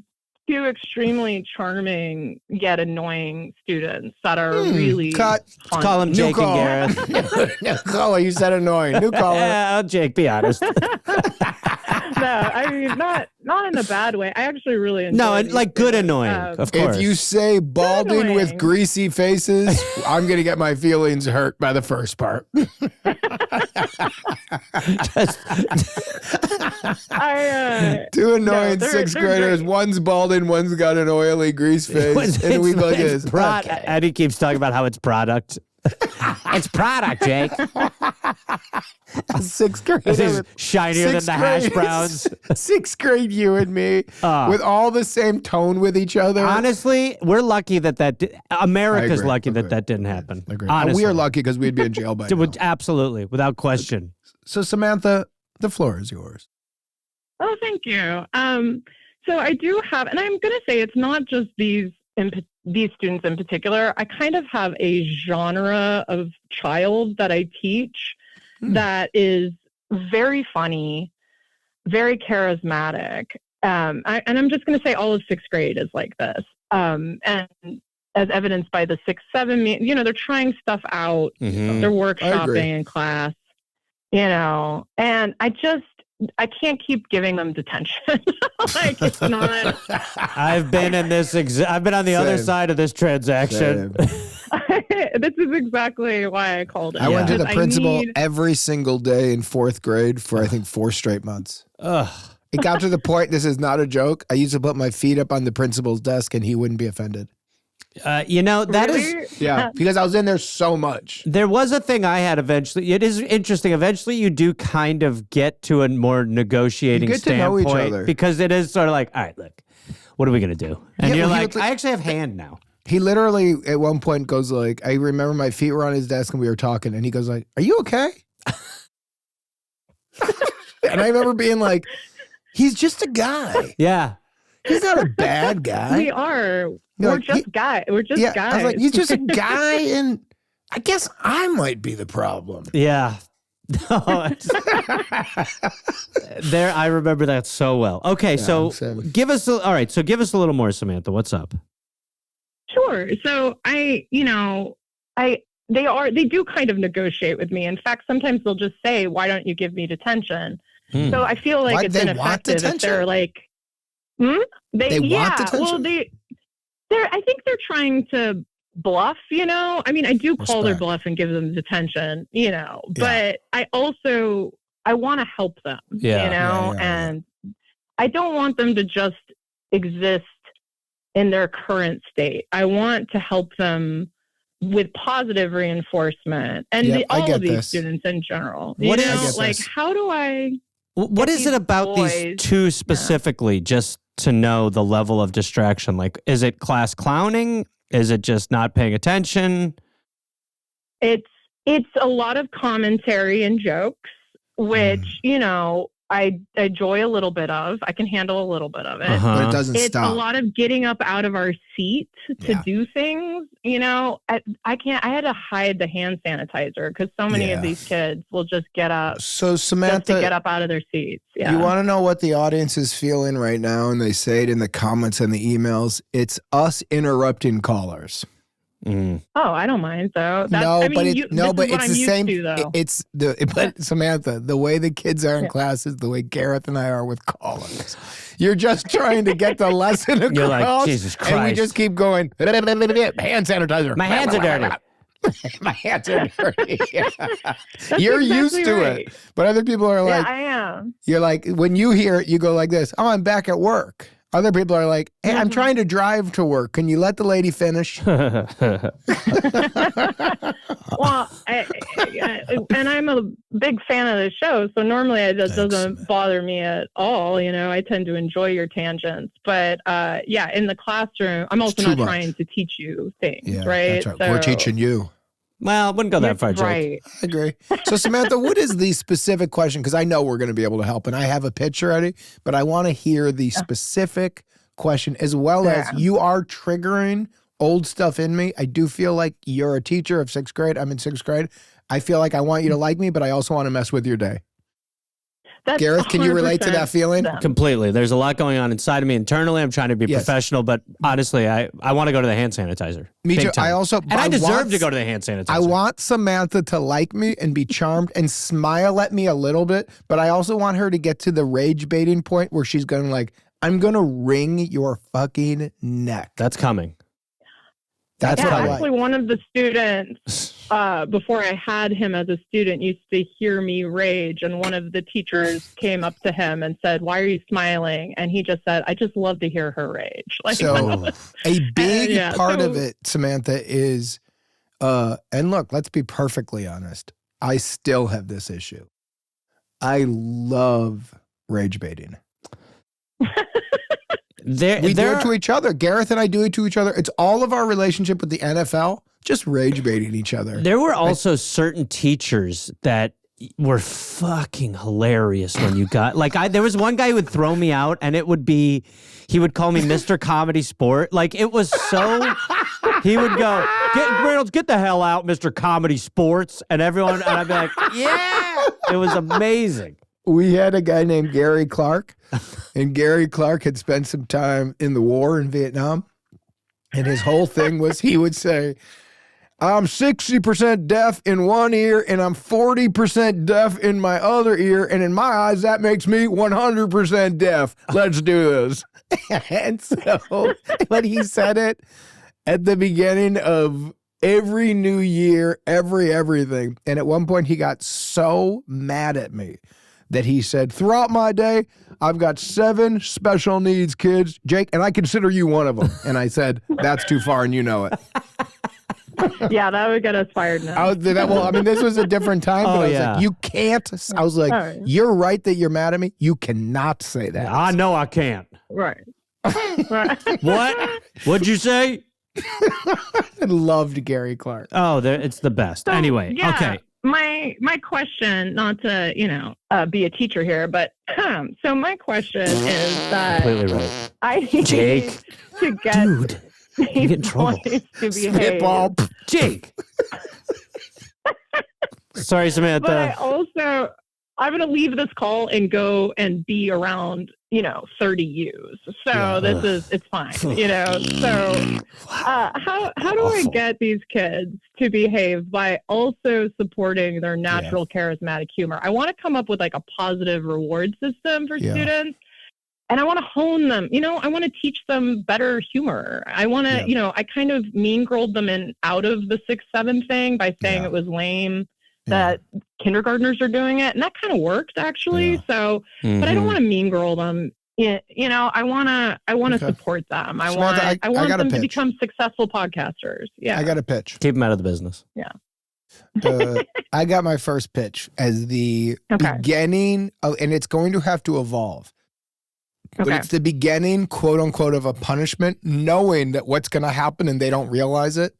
two extremely charming yet annoying students that are really Cut. fun. Call them New Jake call. and Gareth. New caller, you said annoying. New caller. Yeah, Jake, be honest. No, I mean not in a bad way. I actually really enjoy No, these like good students. annoying, of course. If you say balding with annoying. greasy faces, I'm going to get my feelings hurt by the first part. Two annoying they're 6th graders. great. One's balding, one's got an oily grease face. And we go like this. Okay. Eddie keeps talking about how it's product. It's product, Jake. A 6th grader. This is with shinier than 6th the hash grade- browns. 6th grade you and me with all the same tone with each other. Honestly, we're lucky that America's agree. lucky Agree. that didn't happen. Agreed. Honestly. We are lucky because we'd be in jail by now. Absolutely, without question. So Samantha, the floor is yours. Oh, thank you. So I do have, and I'm going to say it's not just these students in particular. I kind of have a genre of child that I teach that is very funny, very charismatic. And I'm just going to say all of 6th grade is like this. And as evidenced by the 6-7, they're trying stuff out. Mhm. They're I agree. workshopping in class, and I can't keep giving them detention. Like it's not. I've been in this. I've been on the other Same. side of this transaction. This is exactly why I called it. I went to the Because principal every single day in 4th grade for I think 4 straight months. Ugh. It got to the point, this is not a joke, I used to put my feet up on the principal's desk and he wouldn't be offended. That is. Really? Yeah, because I was in there so much. There was a thing I had eventually. It is interesting. Eventually, you do kind of get to a more negotiating You get to know standpoint each other. because it is sort of like, all right, look, what are we gonna do? And Yeah, you're well, he like, would- I actually have hand now. He literally at one point goes like, I remember my feet were on his desk and we were talking and he goes like, are you okay? And I remember being like, he's just a guy. Yeah. He's not a bad guy. We are. You're We're like, just guys. We're just yeah, guys. I was like, he's just a guy and I guess I might be the problem. Yeah. No, there, I remember that so well. Okay, so same. give us a little more, Samantha. What's up? Sure. So they do kind of negotiate with me. In fact, sometimes they'll just say, "Why don't you give me detention?" So I feel like Why, it's they want ineffective if detention? they're like, They want detention? Well, I think they're trying to bluff, I mean, I do call their Respect. bluff and give them detention, but I want to help them, Yeah. and I don't want them to just exist in their current state. I want to help them with positive reinforcement and Yep, I all get of these this. students in general. What you is- know, I get like, this. how do I? What is it these about these boys- two specifically, just to know the level of distraction? Like, is it class clowning? Is it just not paying attention? It's a lot of commentary and jokes, which, I enjoy a little bit of. I can handle a little bit of it. But it doesn't It's stop. a lot of getting up out of our seat to do things. I can't. I had to hide the hand sanitizer because so many of these kids will just get up. So just to Samantha, get up out of their seats. Yeah. you want to know what the audience is feeling right now, and they say it in the comments and the emails. It's us interrupting callers. Mm. Oh, I don't mind though. But this it's is what the I'm used same. to, though. But Samantha, the way the kids are in class is the way Gareth and I are with callers. You're just trying to get the lesson across. You're like, Jesus Christ. And we just keep going. Hand sanitizer. My hands are dirty. My hands are dirty. That's You're exactly used to right. it, but other people are like, I am. you're like, when you hear it, you go like this. Oh, I'm back at work. Other people are like, hey, I'm trying to drive to work. Can you let the lady finish? Well, and I'm a big fan of the show, so normally it just doesn't bother me at all. I tend to enjoy your tangents, but in the classroom, I'm also not trying to teach you things, right? That's right. We're teaching you. Well, I wouldn't go that far, Jake. Right. I agree. So, Samantha, what is the specific question? Because I know we're going to be able to help, and I have a pitch already, but I want to hear the specific question, as well as you are triggering old stuff in me. I do feel like you're a teacher of 6th grade. I'm in 6th grade. I feel like I want you to like me, but I also want to mess with your day. That's Gareth, can you relate to that feeling? Completely. There's a lot going on inside of me internally. I'm trying to be professional, but honestly, I want to go to the hand sanitizer. Me Big too. time. I deserve to go to the hand sanitizer. I want Samantha to like me and be charmed and smile at me a little bit, but I also want her to get to the rage baiting point where she's going like, I'm going to wring your fucking neck. That's coming. That's what I like. Actually, one of the students, before I had him as a student, used to hear me rage, and one of the teachers came up to him and said, "Why are you smiling?" And he just said, "I just love to hear her rage." So a big part of it, Samantha, is, and look, let's be perfectly honest. I still have this issue. I love rage baiting. We do it to each other. Gareth and I do it to each other. It's all of our relationship with the NFL, just rage baiting each other. There were also certain teachers that were fucking hilarious when you got, there was one guy who would throw me out, and it would be, he would call me Mr. Comedy Sport. Like, it was so, he would go, Reynolds, get the hell out, Mr. Comedy Sports. And everyone, and I'd be like, yeah. It was amazing. We had a guy named Gary Clark, and Gary Clark had spent some time in the war in Vietnam. And his whole thing was he would say, I'm 60% deaf in one ear and I'm 40% deaf in my other ear. And in my eyes, that makes me 100% deaf. Let's do this. And so, but he said it at the beginning of every new year, everything. And at one point, he got so mad at me that he said, throughout my day, I've got 7 special needs kids, Jake, and I consider you one of them. And I said, that's too far, and you know it. Yeah, that would get us fired now. This was a different time, but I was like, you can't. I was like, you're right that you're mad at me. You cannot say that. I know I can't. Right. What? What'd you say? I loved Gary Clark. Oh, it's the best. So, anyway, okay. My question, not to be a teacher here, but so my question is that Completely right. I need Jake, to get dude, you get in trouble. to behave. Spitball. Jake. Sorry, Samantha. But I also, I'm going to leave this call and go and be around, 30 U's. So it's fine, So how do I get these kids to behave by also supporting their natural charismatic humor? I want to come up with a positive reward system for students. And I want to hone them, I want to teach them better humor. I want to, I kind of mean grilled them out of the 6-7 thing by saying it was lame that kindergartners are doing it. And that kind of worked actually. So, but I don't want to mean girl them. I want to support them. I Samantha, want them pitch. to become successful podcasters. Yeah. I got a pitch. Keep them out of the business. Yeah. I got my first pitch as the beginning of, and it's going to have to evolve. But Okay. it's the beginning, quote unquote, of a punishment, knowing that what's going to happen and they don't realize it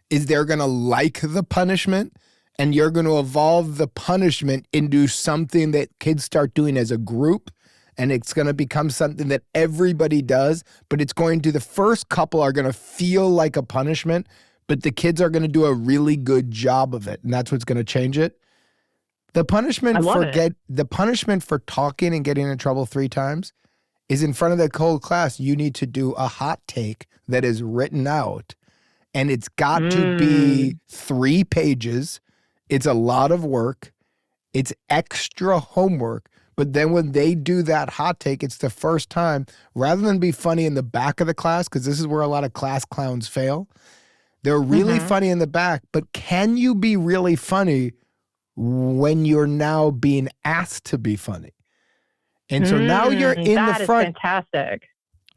is they're going to like the punishment and you're going to evolve the punishment into something that kids start doing as a group. And it's going to become something that everybody does, but it's going to, the first couple are going to feel like a punishment, but the kids are going to do a really good job of it. And that's what's going to change it. The punishment the punishment for talking and getting in trouble 3 times is in front of the whole class. You need to do a hot take that is written out, and it's got to be 3 pages. It's a lot of work. It's extra homework. But then when they do that hot take, it's the first time, rather than be funny in the back of the class, because this is where a lot of class clowns fail, they're really funny in the back. But can you be really funny when you're now being asked to be funny? And so now you're in the front. That is fantastic.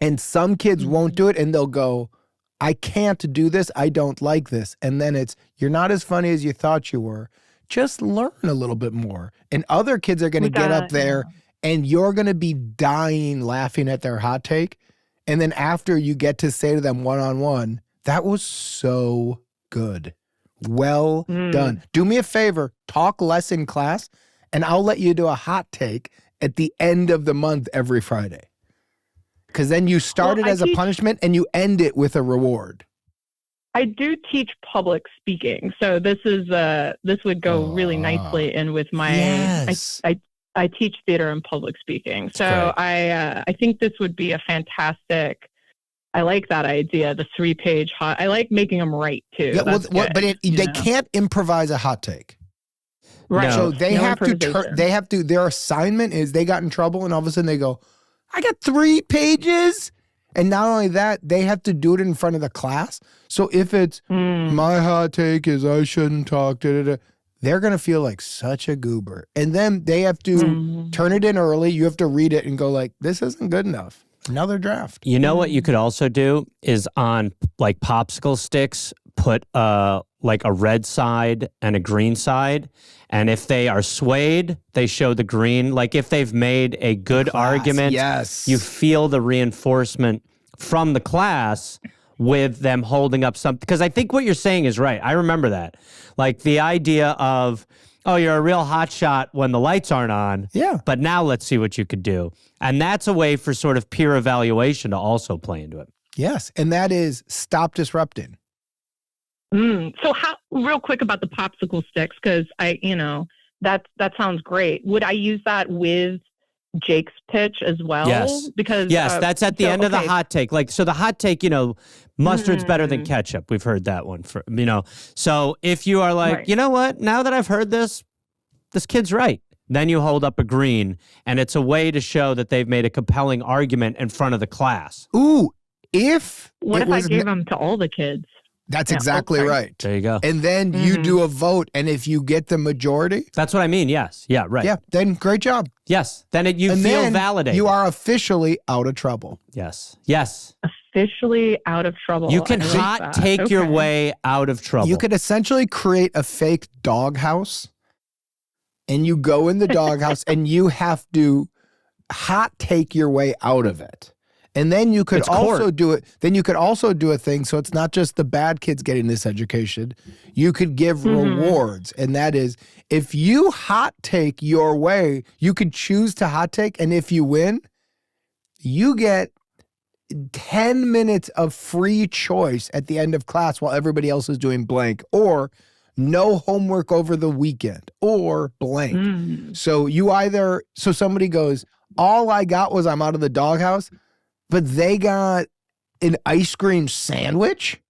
And some kids won't do it, and they'll go, I can't do this. I don't like this. And then it's, you're not as funny as you thought you were. Just learn a little bit more. And other kids are going to get up there and you're going to be dying laughing at their hot take. And then after, you get to say to them one-on-one, that was so good. Well done. Do me a favor, talk less in class, and I'll let you do a hot take at the end of the month every Friday. Because then you start it as a punishment and you end it with a reward. I do teach public speaking, so this would go really nicely in with my. Yes. I teach theater and public speaking, so I think this would be a fantastic. I like that idea. The 3-page hot. I like making them write too. Yeah, they can't improvise a hot take. Right. So they No have to. improvisation. Their assignment is they got in trouble, and all of a sudden they go, "I got 3 pages." And not only that, they have to do it in front of the class. So if it's my hot take is I shouldn't talk, they're going to feel like such a goober. And then they have to turn it in early. You have to read it and go like, this isn't good enough. Another draft. You know what you could also do is on like popsicle sticks, put like a red side and a green side. And if they are swayed, they show the green. Like if they've made a good argument, you feel the reinforcement from the class with them holding up something. Because I think what you're saying is right. I remember that. Like the idea of, oh, you're a real hot shot when the lights aren't on. Yeah. But now let's see what you could do. And that's a way for sort of peer evaluation to also play into it. Yes. And that is stop disrupting. So real quick about the popsicle sticks, because that sounds great. Would I use that with Jake's pitch as well? Yes. Because that's at the end of the hot take. Like, so the hot take, mustard's better than ketchup. We've heard that one So if you are like, you know what, now that I've heard this kid's right. Then you hold up a green, and it's a way to show that they've made a compelling argument in front of the class. Ooh, what if I gave them to all the kids? That's exactly right. There you go. And then you do a vote, and if you get the majority. That's what I mean, yes. Yeah, right. Yeah, then great job. Yes, then you feel validated. You are officially out of trouble. Yes. Officially out of trouble. You can hot take your way out of trouble. You could essentially create a fake doghouse, and you go in the doghouse, and you have to hot take your way out of it. And then you could also do it. Then you could also do a thing. So it's not just the bad kids getting this education. You could give rewards. And that is, if you hot take your way, you could choose to hot take. And if you win, you get 10 minutes of free choice at the end of class while everybody else is doing blank, or no homework over the weekend, or blank. So somebody goes, all I got was I'm out of the doghouse. But they got an ice cream sandwich?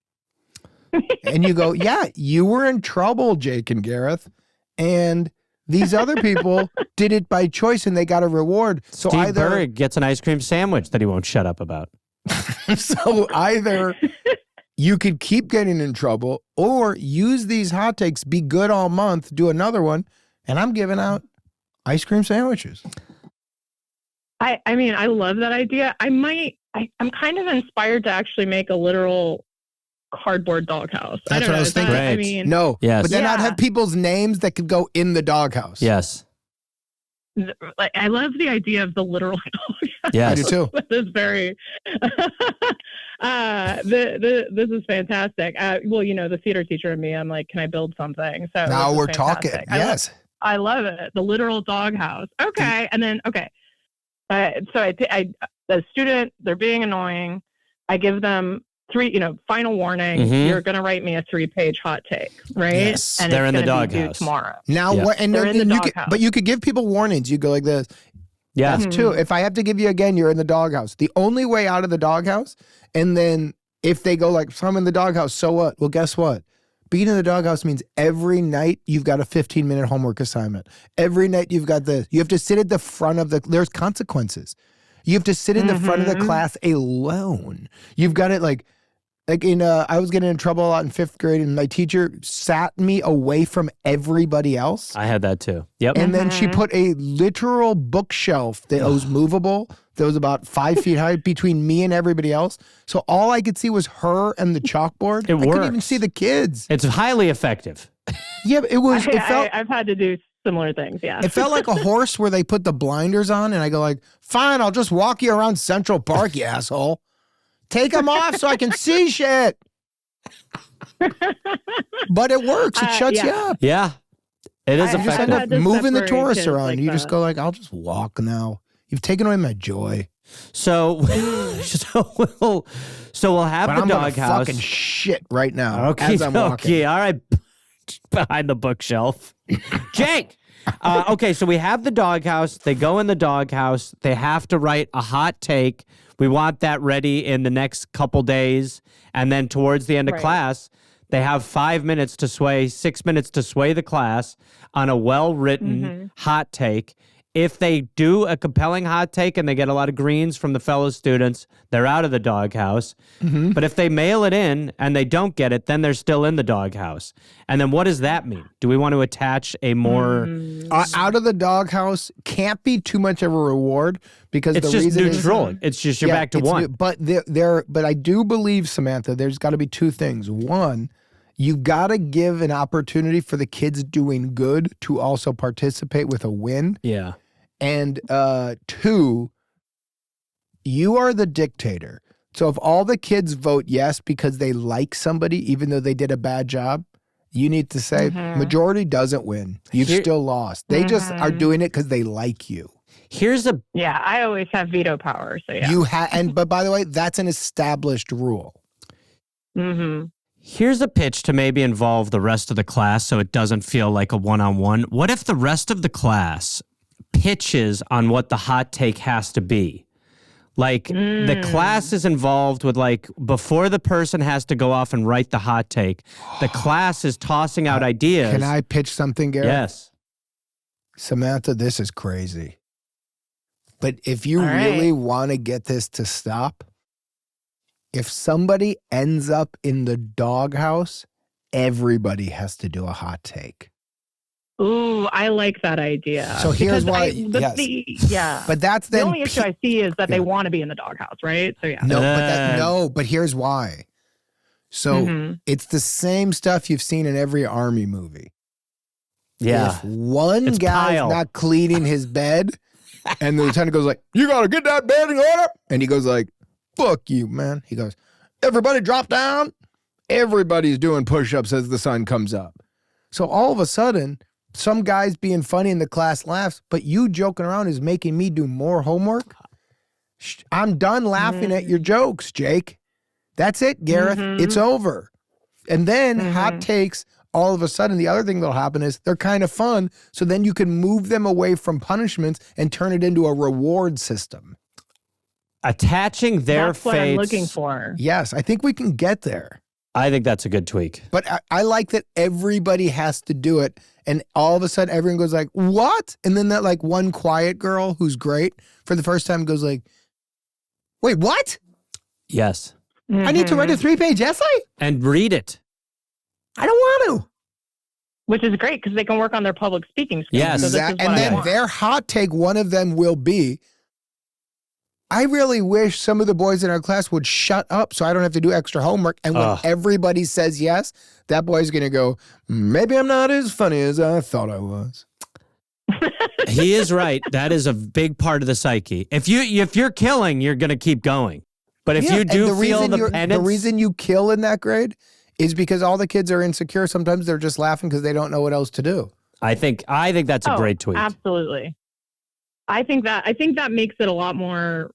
And you go, yeah, you were in trouble, Jake and Gareth. And these other people did it by choice and they got a reward. So Steve Berg gets an ice cream sandwich that he won't shut up about. So either you could keep getting in trouble or use these hot takes, be good all month, do another one, and I'm giving out ice cream sandwiches. I mean, I love that idea. I'm kind of inspired to actually make a literal cardboard doghouse. That's what I was thinking. Right. No, yes. But then I'd have people's names that could go in the doghouse. Yes. I love the idea of the literal Yes. I do too. That is very. This is fantastic. Well, the theater teacher in me, I'm like, can I build something? So Now this is we're fantastic. talking. Yes. I love it. The literal doghouse. Okay, and then so the student, they're being annoying. I give them 3, final warning. Mhm. You're going to write me a 3-page hot take, right? Yes. And They're it's in the gonna be due doghouse. tomorrow. Now, Yeah. what? And They're in the you could, doghouse. but you could give people warnings. You go like this. Yeah. That's 2. If I have to give you again, you're in the doghouse. The only way out of the doghouse, and then if they go like, so I'm in the doghouse, so what? Well, guess what? Being in the doghouse means every night you've got a 15-minute homework assignment. Every night you've got you have to sit at the front of there's consequences. You have to sit in the front of the class alone. You've got it like I was getting in trouble a lot in 5th grade, and my teacher sat me away from everybody else. I had that too. Yep. And then she put a literal bookshelf that was movable, that was about 5 feet high between me and everybody else. So all I could see was her and the chalkboard. It I couldn't even works. see the kids. It's highly effective. Yeah, but I've had to do similar things. Yeah. it felt like a horse where they put the blinders on, and I go like, fine, I'll just walk you around Central Park, you asshole. Take them off so I can see shit. But it works. It shuts you up. Yeah. It is I You just effective. end had up to moving the separate tourists kids around. like You just that. go like, I'll just walk now. You've taken away my joy. So we'll have But the I'm gonna doghouse. fucking shit right now Okay, as I'm walking. okay, all right. Behind the bookshelf. Jake! Okay, so we have the doghouse. They go in the doghouse. They have to write a hot take. We want that ready in the next couple days. And then towards the end of Right. class, they have 6 minutes to sway the class on a well-written hot take. If they do a compelling hot take and they get a lot of greens from the fellow students, they're out of the doghouse. But if they mail it in and they don't get it, then they're still in the doghouse. And then what does that mean? Do we want to attach a more... Out of the doghouse can't be too much of a reward because It's the just reason neutral. is, It's just you're back to one. But but I do believe, Samantha, there's got to be 2 things. One, you got to give an opportunity for the kids doing good to also participate with a win. Yeah. And 2, you are the dictator. So if all the kids vote yes because they like somebody, even though they did a bad job, you need to say majority doesn't win. You've still lost. They just are doing it because they like you. Here's a... Yeah, I always have veto power. So yeah. But by the way, that's an established rule. Here's a pitch to maybe involve the rest of the class so it doesn't feel like a one-on-one. What if the rest of the class pitches on what the hot take has to be? Like the class is involved with before the person has to go off and write the hot take, the class is tossing out ideas. Can I pitch something, Gareth? Yes. Samantha, this is crazy. But if you All right. really want to get this to stop, if somebody ends up in the doghouse, everybody has to do a hot take. Ooh, I like that idea. So here's Because why. yes. Yeah. But that's the then. only issue I see is that they want to be in the doghouse, right? So yeah. But here's why. So it's the same stuff you've seen in every army movie. Yeah. If one It's guy's Pyle. not cleaning his bed, and the lieutenant goes like, "You gotta get that bed in order," and he goes like, "Fuck you, man." He goes, "Everybody drop down." Everybody's doing push-ups as the sun comes up. So all of a sudden, some guy's being funny in the class laughs, but you joking around is making me do more homework. I'm done laughing at your jokes, Jake. That's it, Gareth. It's over. And then hot takes, all of a sudden, the other thing that'll happen is they're kind of fun. So then you can move them away from punishments and turn it into a reward system. Attaching their That's what I'm fates. looking for. Yes, I think we can get there. I think that's a good tweak. But I like that everybody has to do it. And all of a sudden, everyone goes like, what? And then that one quiet girl who's great for the first time goes like, wait, what? Yes. I need to write a 3-page essay? And read it. I don't want to. Which is great because they can work on their public speaking skills. Yes. So this is And what I then want. their hot take, one of them will be, I really wish some of the boys in our class would shut up so I don't have to do extra homework. And when everybody says yes, that boy's going to go, maybe I'm not as funny as I thought I was. He is right. That is a big part of the psyche. If you're killing, you're going to keep going. But if you do feel the penance, the reason you kill in that grade is because all the kids are insecure. Sometimes they're just laughing because they don't know what else to do. I think that's a great tweet. Absolutely. I think that makes it a lot more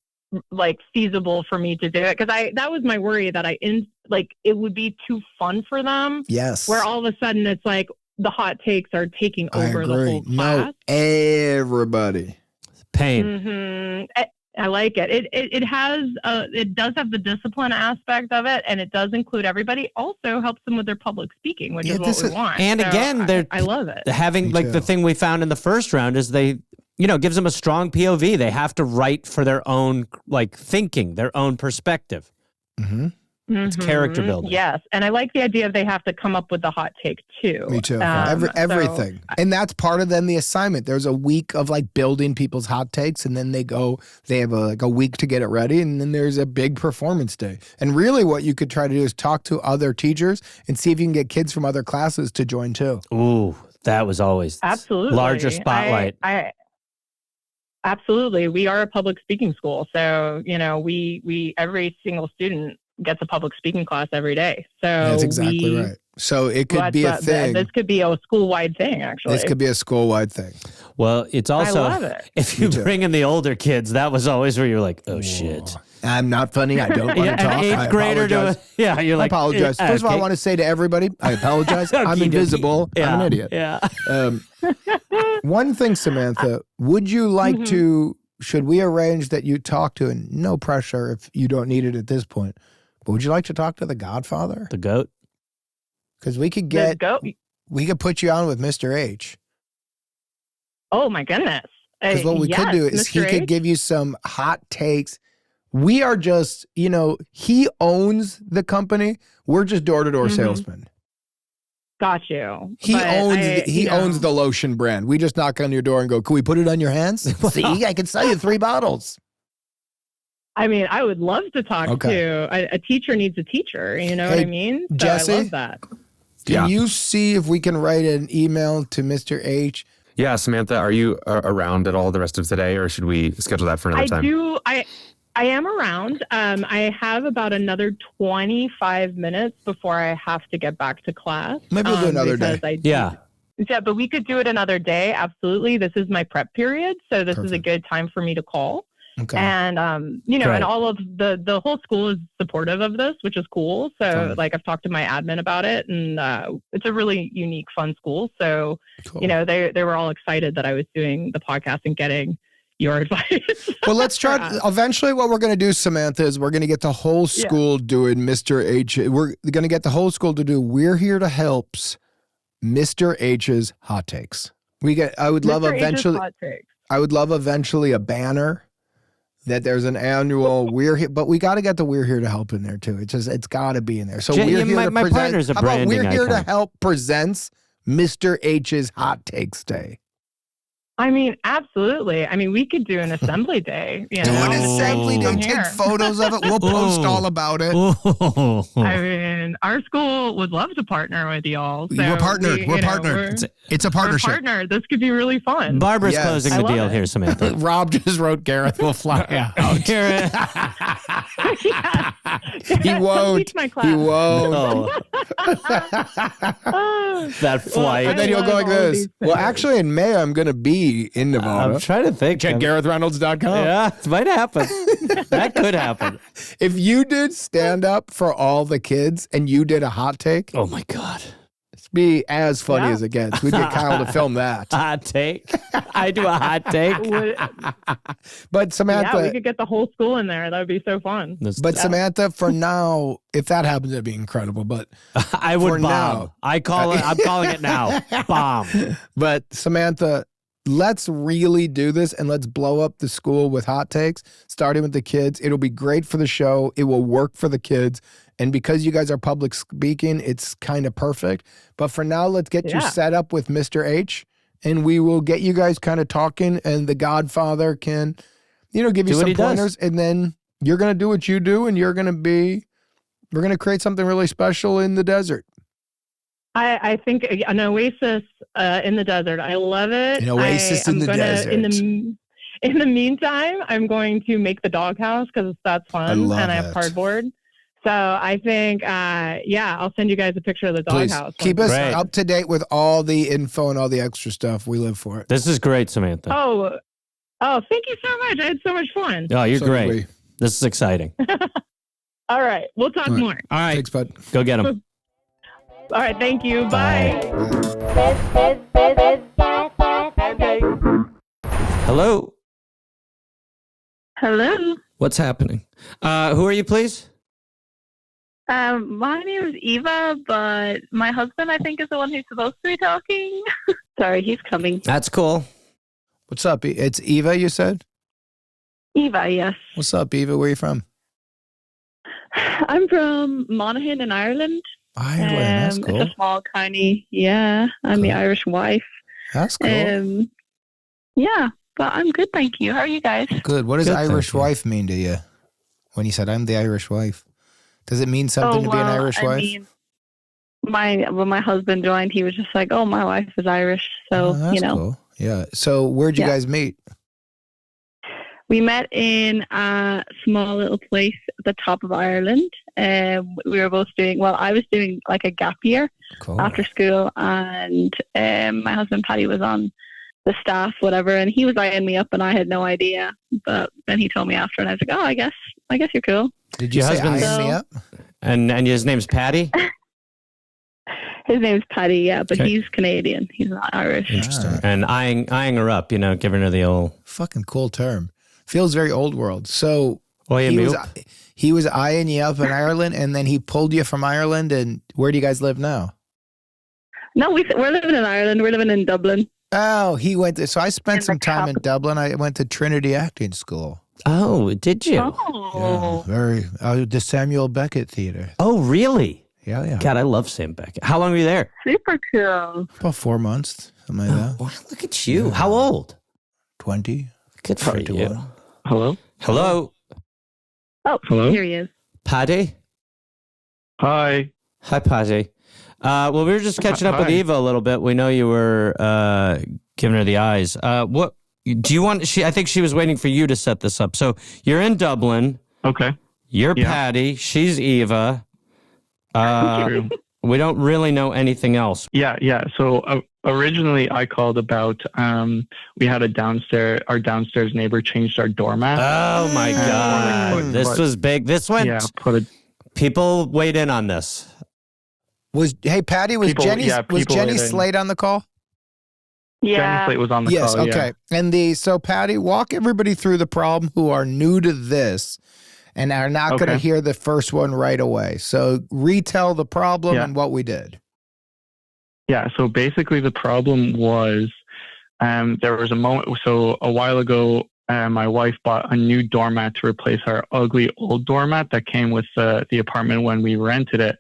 like feasible for me to do it, because that was my worry, that it would be too fun for them. Yes. Where all of a sudden it's like the hot takes are taking over the whole class. No, everybody. Pain. Mm-hmm. I like it. It does have the discipline aspect of it, and it does include everybody. Also helps them with their public speaking, which is what we want. And so again, I love it. Having like the thing we found in the first round is gives them a strong POV. They have to write for their own thinking, their own perspective. Mm-hmm. It's character building. Yes, and I like the idea of they have to come up with the hot take too. Me too. Everything. And that's part of the assignment. There's a week of building people's hot takes, and then they have a week to get it ready, and then there's a big performance day. And really what you could try to do is talk to other teachers and see if you can get kids from other classes to join too. Ooh, that was always absolutely larger spotlight. Absolutely. We are a public speaking school. So, we every single student gets a public speaking class every day. So that's exactly right. So it could be a thing. This could be a school-wide thing, actually. This could be a school-wide thing. Well, it's also, I love it. If you bring in the older kids, that was always where you're like, oh, shit. I'm not funny. I don't want to talk. An eighth grader you're like, I apologize. First of all, I want to say to everybody, I apologize. I'm invisible. Yeah, I'm an idiot. Yeah. One thing, Samantha, would you like to, should we arrange that you talk to, and no pressure if you don't need it at this point, but would you like to talk to the Godfather? The goat? Because we could put you on with Mr. H. Oh my goodness. Because what we could do is he could give you some hot takes. We are just, he owns the company. We're just door-to-door salesmen. Got you. He owns the lotion brand. We just knock on your door and go, can we put it on your hands? See, I can sell you 3 bottles. I mean, I would love to talk to a teacher needs a teacher. You know what I mean? So Jesse, I love that. Can you see if we can write an email to Mr. H? Yeah, Samantha, are you around at all the rest of today, or should we schedule that for another time? I am around. I have about another 25 minutes before I have to get back to class. Maybe we'll do another day. Yeah, but we could do it another day. Absolutely. This is my prep period, so this is a good time for me to call. Okay. And, and all of the whole school is supportive of this, which is cool. So I've talked to my admin about it, and it's a really unique, fun school. So, cool. They were all excited that I was doing the podcast and getting your advice. Well, let's try. Eventually what we're going to do, Samantha, is we're going to get the whole school doing Mr. H. We're going to get the whole school to do We're Here to Help's Mr. H's hot takes. I would love eventually a banner that there's an annual We're Here, but we got to get the We're Here to Help in there too. It's got to be in there. So We're Here to present. Partner's a branding We're Here to icon. Help presents Mr. H's Hot Takes Day. I mean, absolutely. I mean, we could do an assembly day. Do an assembly day. Take photos of it. We'll post all about it. I mean, our school would love to partner with y'all. So we're partnered. We're partnered. It's a partnership. We're partnered. This could be really fun. Barbara's closing the deal here, Samantha. Rob just wrote Gareth will fly out. Gareth. He won't. Teach my class. He won't. That flight. And then you'll go like this. Well, actually, in May, I'm going to be in Nevada. I'm trying to think. Check GarethReynolds.com. Yeah, it might happen. That could happen. If you did stand up for all the kids and you did a hot take, oh my God. It'd be as funny as it gets. We'd get Kyle to film that. Hot take. I do a hot take. But Samantha. Yeah, we could get the whole school in there. That would be so fun. But Samantha, for now, if that happens, it'd be incredible. But I would bomb. Now, I'm calling it now. Bomb. But Samantha, let's really do this and let's blow up the school with hot takes, starting with the kids. It'll be great for the show. It will work for the kids. And because you guys are public speaking, it's kind of perfect. But for now, let's get you set up with Mr. H, and we will get you guys kind of talking, and the Godfather can, give you some pointers. And then you're going to do what you do, and we're going to create something really special in the desert. I think an oasis in the desert. I love it. An oasis in the desert. In the meantime, I'm going to make the doghouse because that's fun, and I have cardboard. So I think, I'll send you guys a picture of the doghouse. Keep us Great. up to date with all the info and all the extra stuff. We live for it. This is great, Samantha. Oh, thank you so much. I had so much fun. Oh, you're So great. do we. This is exciting. All right. We'll talk All right. more. All right. Thanks, bud. Go get him. All right. Thank you. Bye. Hello. Hello. What's happening? Who are you, please? My name is Eva, but my husband, I think, is the one who's supposed to be talking. Sorry, he's coming. That's cool. What's up? It's Eva, you said? Eva, yes. What's up, Eva? Where are you from? I'm from Monaghan in Ireland. Ireland. That's cool. It's a small county. Yeah, I'm the Cool. Irish wife. That's cool. Yeah, but I'm good, thank you. How are you guys? Good. What does Good, thank Irish you. wife mean to you? When you said I'm the Irish wife, does it mean something to be an Irish wife? mean, when my husband joined, he was just like, "Oh, my wife is Irish," so that's cool. Yeah. So where'd you guys meet? We met in a small little place at the top of Ireland. We were both I was doing like a gap year Cool. after school, and my husband Paddy was on the staff, whatever, and he was eyeing me up, and I had no idea. But then he told me after, and I was like, "Oh, I guess you're cool." Did you Your say husband's- eyeing me up? And his name's Patty? His name's Paddy, yeah, but Okay. he's Canadian. He's not Irish. Interesting. And eyeing her up, giving her the old... Fucking cool term. Feels very old world. So Oye, he was eyeing you up in Ireland, and then he pulled you from Ireland. And where do you guys live now? No, we're living in Ireland. We're living in Dublin. Oh, he went to, so I spent In some the time in capital. Dublin. I went to Trinity Acting School. Oh, did you? Oh, The Samuel Beckett Theater. Oh, really? Yeah. God, I love Sam Beckett. How long were you there? super cool. About 4 months, something like that. Wow, look at you. Yeah. How old? 20. Good for 21. you. Hello? Hello, Oh, Hello? here he is. Patty? Hi. Hi, Patty. Well, we were just catching up with Hi. Eva a little bit. We know you were giving her the eyes. What do you want? I think she was waiting for you to set this up. So you're in Dublin. Okay. You're Yeah. Patty. She's Eva. True. We don't really know anything else. Yeah. So originally I called about, we had our downstairs neighbor changed our doormat. Oh my God. But- This was big. This went, Yeah, people weighed in on this. Hey, Patty, was People- Jenny yeah, people Jenny weighed in. Slate on the call? Jenny Yeah. Slate was on the Yes, call. okay. And so Patty, walk everybody through the problem who are new to this and are not going to Okay. hear the first one right away. So retell the problem Yeah. and what we did. Yeah. So basically the problem was, there was a moment, so a while ago, my wife bought a new doormat to replace our ugly old doormat that came with the apartment when we rented it.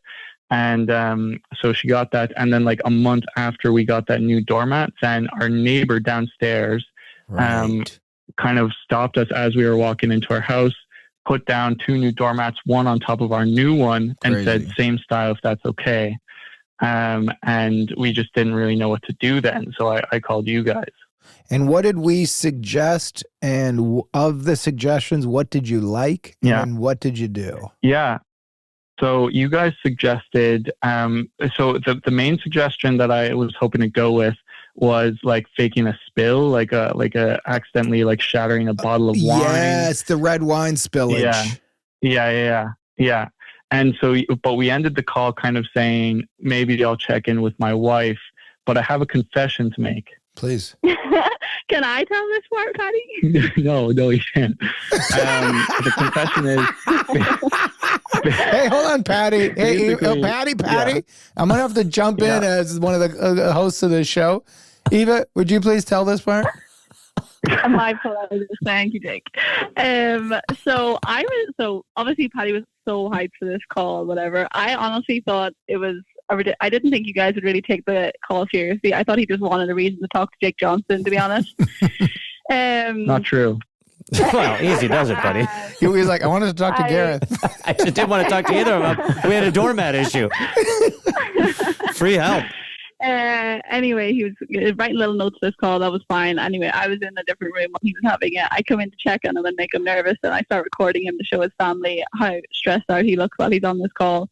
And so she got that. And then like a month after we got that new doormat, then our neighbor downstairs kind of stopped us as we were walking into our house, put down 2 new doormats, one on top of our new one, and Crazy. said, same style if that's okay. And we just didn't really know what to do then. So I called you guys. And what did we suggest? And of the suggestions, what did you like? Yeah. And what did you do? Yeah. So you guys suggested, so the main suggestion that I was hoping to go with was like faking a spill, like a accidentally like shattering a bottle of wine. Yes, the red wine spillage. Yeah. And so, but we ended the call kind of saying, maybe I'll check in with my wife, but I have a confession to make. Please. Can I tell this part, Patty? No, you can't. The confession is, Hey, hold on, Patty. Hey, Basically, Patty. yeah. I'm going to have to jump in as one of the hosts of the show. Eva, would you please tell this part? My pleasure. Thank you, Jake. So obviously Patty was so hyped for this call, whatever. I honestly thought it was, I didn't think you guys would really take the call seriously. I thought he just wanted a reason to talk to Jake Johnson, to be honest. not true. Well, easy does it, buddy. He was like, I wanted to talk to Gareth. I just didn't want to talk to either of them. We had a doormat issue. Free help. Anyway, he was writing little notes for this call. That was fine. Anyway, I was in a different room when he was having it. I come in to check on him and make him nervous, and I start recording him to show his family how stressed out he looks while he's on this call.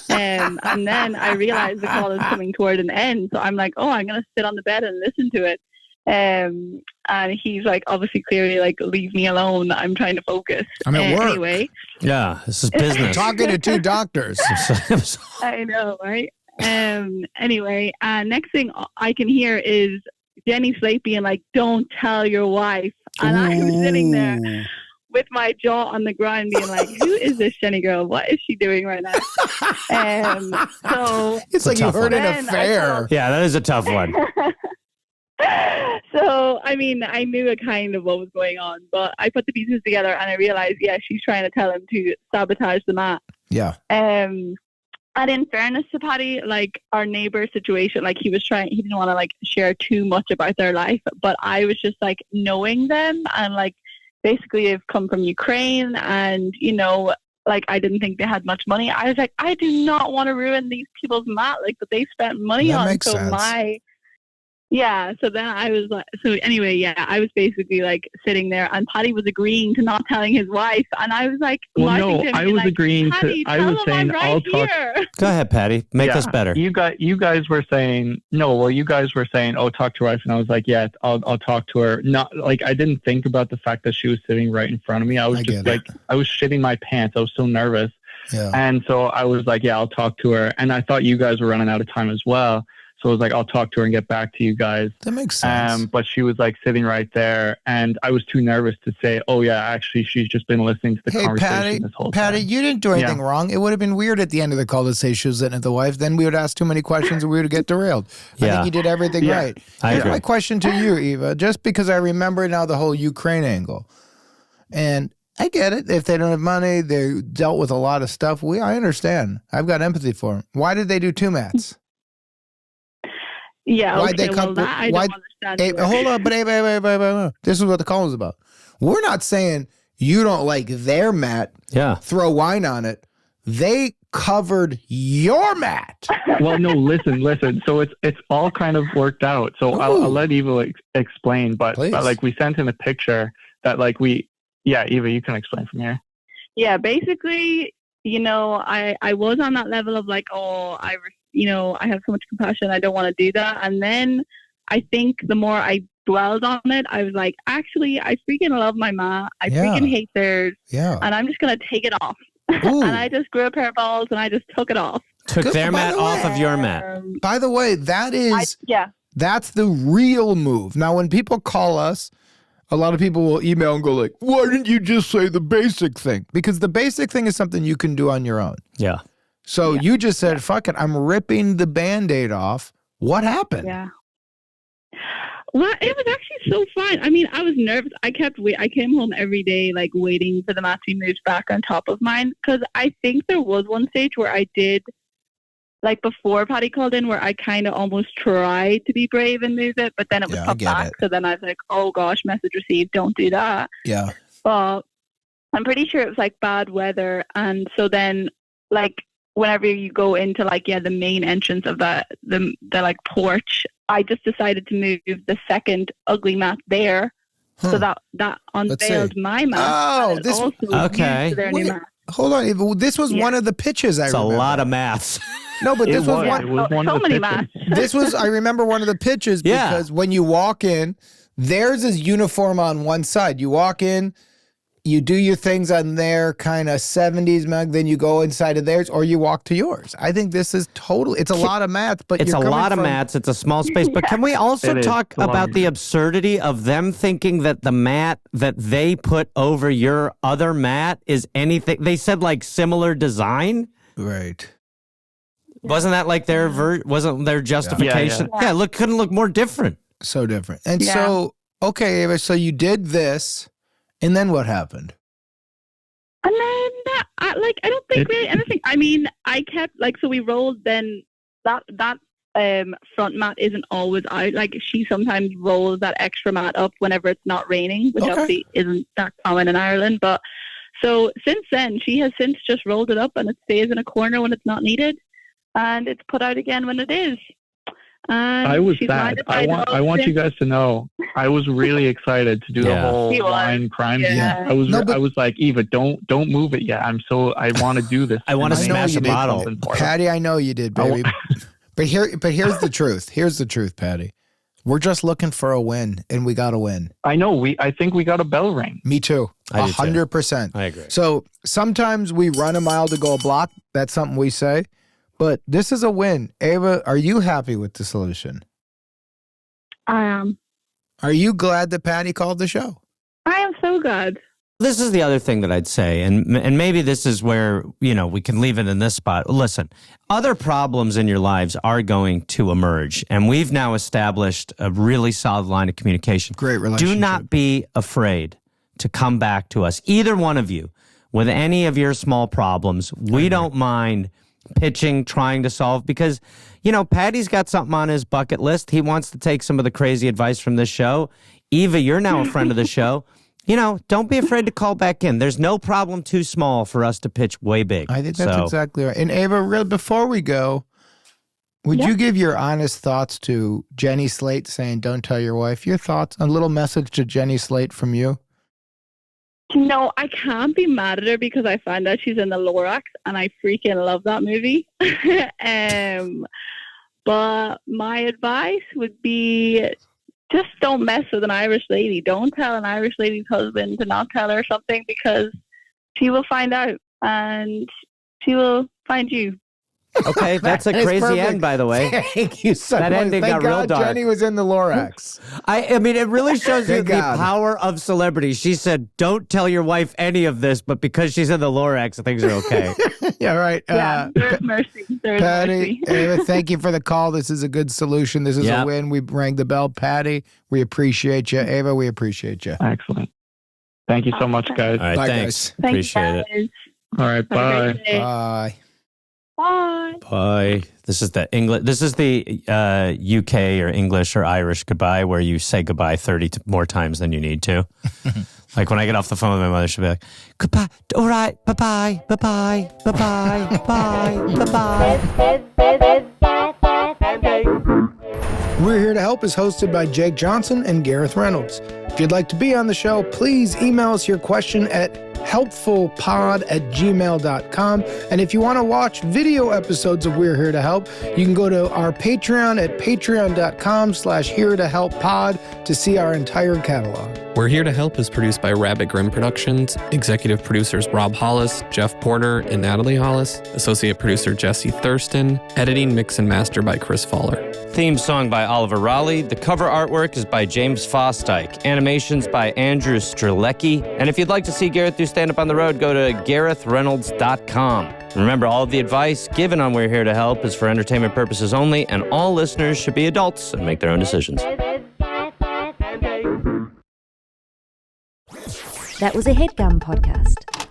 And then I realize the call is coming toward an end, so I'm like, oh, I'm going to sit on the bed and listen to it. And he's like, obviously, clearly, like, leave me alone. I'm trying to focus. I'm at work. Anyway. Yeah, this is business. Talking to two doctors. I know, right? Anyway, next thing I can hear is Jenny Slate being like, don't tell your wife. And I was sitting there with my jaw on the ground being like, who is this Jenny girl? What is she doing right now? So it's like you heard an affair. Yeah, that is a tough one. So, I mean, I knew a kind of what was going on, but I put the pieces together and I realized, yeah, she's trying to tell him to sabotage the mat. Yeah. And in fairness to Patty, like, our neighbor situation, like, he didn't want to, like, share too much about their life, but I was just, like, knowing them, and, like, basically they've come from Ukraine, and, you know, like, I didn't think they had much money. I was like, I do not want to ruin these people's mat, like, that they spent money that on. Makes so sense. So then I was like, so anyway, yeah, I was basically like sitting there, and Patty was agreeing to not telling his wife, and I was like, well, no, I was agreeing to. I was saying, I'll talk. Go ahead, Patty. Make this better. You guys were saying no. Well, you guys were saying, oh, talk to her wife, and I was like, yeah, I'll talk to her. Not like I didn't think about the fact that she was sitting right in front of me. I was just like, I was shitting my pants. I was so nervous, and so I was like, yeah, I'll talk to her. And I thought you guys were running out of time as well. So I was like, I'll talk to her and get back to you guys. That makes sense. But she was like sitting right there, and I was too nervous to say, oh yeah, actually she's just been listening to the conversation this whole time. Patty, you didn't do anything wrong. It would have been weird at the end of the call to say she was sitting at the wife. Then we would ask too many questions and we would get derailed. I think you did everything right. Here's my question to you, Eva, just because I remember now the whole Ukraine angle. And I get it. If they don't have money, they dealt with a lot of stuff. I understand. I've got empathy for them. Why did they do two mats? Yeah, why'd they come? I don't understand. Hold on, but this is what the call is about. We're not saying you don't like their mat. Yeah. Throw wine on it. They covered your mat. Well, no, listen. So it's all kind of worked out. So I'll let Eva explain. But like we sent in a picture that like Eva, you can explain from here. Yeah, basically, you know, I was on that level of like, I have so much compassion, I don't want to do that. And then I think the more I dwelled on it, I was like, actually, I freaking love my mat. I freaking hate theirs. Yeah. And I'm just going to take it off. And I just grew a pair of balls and I just took it off. Took their mat off of your mat. By the way, that's the real move. Now, when people call us, a lot of people will email and go like, why didn't you just say the basic thing? Because the basic thing is something you can do on your own. Yeah. So you just said, fuck it, I'm ripping the Band-Aid off. What happened? Yeah. Well, it was actually so fun. I mean, I was nervous. I came home every day, like, waiting for the mat to be moved back on top of mine. Because I think there was one stage where I did, like, before Patty called in, where I kind of almost tried to be brave and move it. But then it was put back. So then I was like, oh, gosh, message received. Don't do that. Yeah. But I'm pretty sure it was, like, bad weather. And so then, like, whenever you go into like the main entrance of the like porch, I just decided to move the second ugly mat there, so that unveiled my mat. Oh, this okay. Their new mat. Hold on, this was one of the pitches. It's remember. a lot of maths. No, but this was one. It was one so of the many pitches. mats. This was. I remember one of the pitches because when you walk in, theirs is uniform on one side. You walk in. You do your things on their kind of 70s mug, then you go inside of theirs, or you walk to yours. I think this is it's a lot of mats, but it's a lot of mats. It's a small space. But can we also talk about the absurdity of them thinking that the mat that they put over your other mat is anything? They said like similar design. Right. Wasn't that like wasn't their justification? Yeah, couldn't look more different. So different. And so, okay, Ava, so you did this. And then what happened? And then I don't think really anything. I mean, I kept so we rolled then that front mat isn't always out. Like she sometimes rolls that extra mat up whenever it's not raining, which obviously isn't that common in Ireland. But so since then, she has since just rolled it up and it stays in a corner when it's not needed, and it's put out again when it is. And I was that. I want you guys to know, I was really excited to do the whole wine crime. Yeah. I was like, Eva, don't move it yet. I want to do this. I want to smash a bottle. Patty, I know you did, baby. But here's the truth. Here's the truth, Patty. We're just looking for a win, and we got to win. I know. I think we got a bell ring. Me too. 100%. I agree. So sometimes we run a mile to go a block. That's something we say. But this is a win. Ava, are you happy with the solution? I am. Are you glad that Patty called the show? I am so glad. This is the other thing that I'd say, and maybe this is where, we can leave it in this spot. Listen, other problems in your lives are going to emerge, and we've now established a really solid line of communication. Great relationship. Do not be afraid to come back to us, either one of you, with any of your small problems. We don't mind pitching, trying to solve, because, Patty's got something on his bucket list. He wants to take some of the crazy advice from this show. Eva, you're now a friend of the show. Don't be afraid to call back in. There's no problem too small for us to pitch way big. I think that's exactly right. And Ava, before we go, would you give your honest thoughts to Jenny Slate saying, don't tell your wife? Your thoughts? A little message to Jenny Slate from you? No, I can't be mad at her because I found out she's in the Lorax and I freaking love that movie. But my advice would be just don't mess with an Irish lady. Don't tell an Irish lady's husband to not tell her something because she will find out and she will find you. Okay, that's a crazy end, by the way. Thank you so much. That ending got real dark. Jenny was in the Lorax. I mean, it really shows you the power of celebrity. She said, don't tell your wife any of this, but because she's in the Lorax, things are okay. Yeah, right. Yeah, there's mercy. There's Patty, mercy. Ava, thank you for the call. This is a good solution. This is a win. We rang the bell. Patty, we appreciate you. Ava, we appreciate you. Excellent. Thank you so much, guys. All right, Bye, thanks. guys. Appreciate it. All right, bye. Bye. Bye. Bye. This is the English. This is the UK or English or Irish goodbye, where you say goodbye 30 more times than you need to. Like when I get off the phone with my mother, she'll be like, "Goodbye. All right. Bye bye. Bye bye. Bye bye. Bye bye. We're Here to Help is hosted by Jake Johnson and Gareth Reynolds. If you'd like to be on the show, please email us your question at helpfulpod@gmail.com. And if you want to watch video episodes of We're Here to Help, you can go to our Patreon at patreon.com/here-to-help-pod to see our entire catalog. We're Here to Help is produced by Rabbit Grimm Productions, executive producers Rob Hollis, Jeff Porter, and Natalie Hollis, associate producer Jesse Thurston, editing, mix, and master by Chris Fowler. Theme song by Oliver Raleigh. The cover artwork is by James Fosdyke. Animations by Andrew Strelecki. And if you'd like to see Gareth do stand-up on the road, go to GarethReynolds.com. Remember, all of the advice given on We're Here to Help is for entertainment purposes only, and all listeners should be adults and make their own decisions. That was a HeadGum podcast.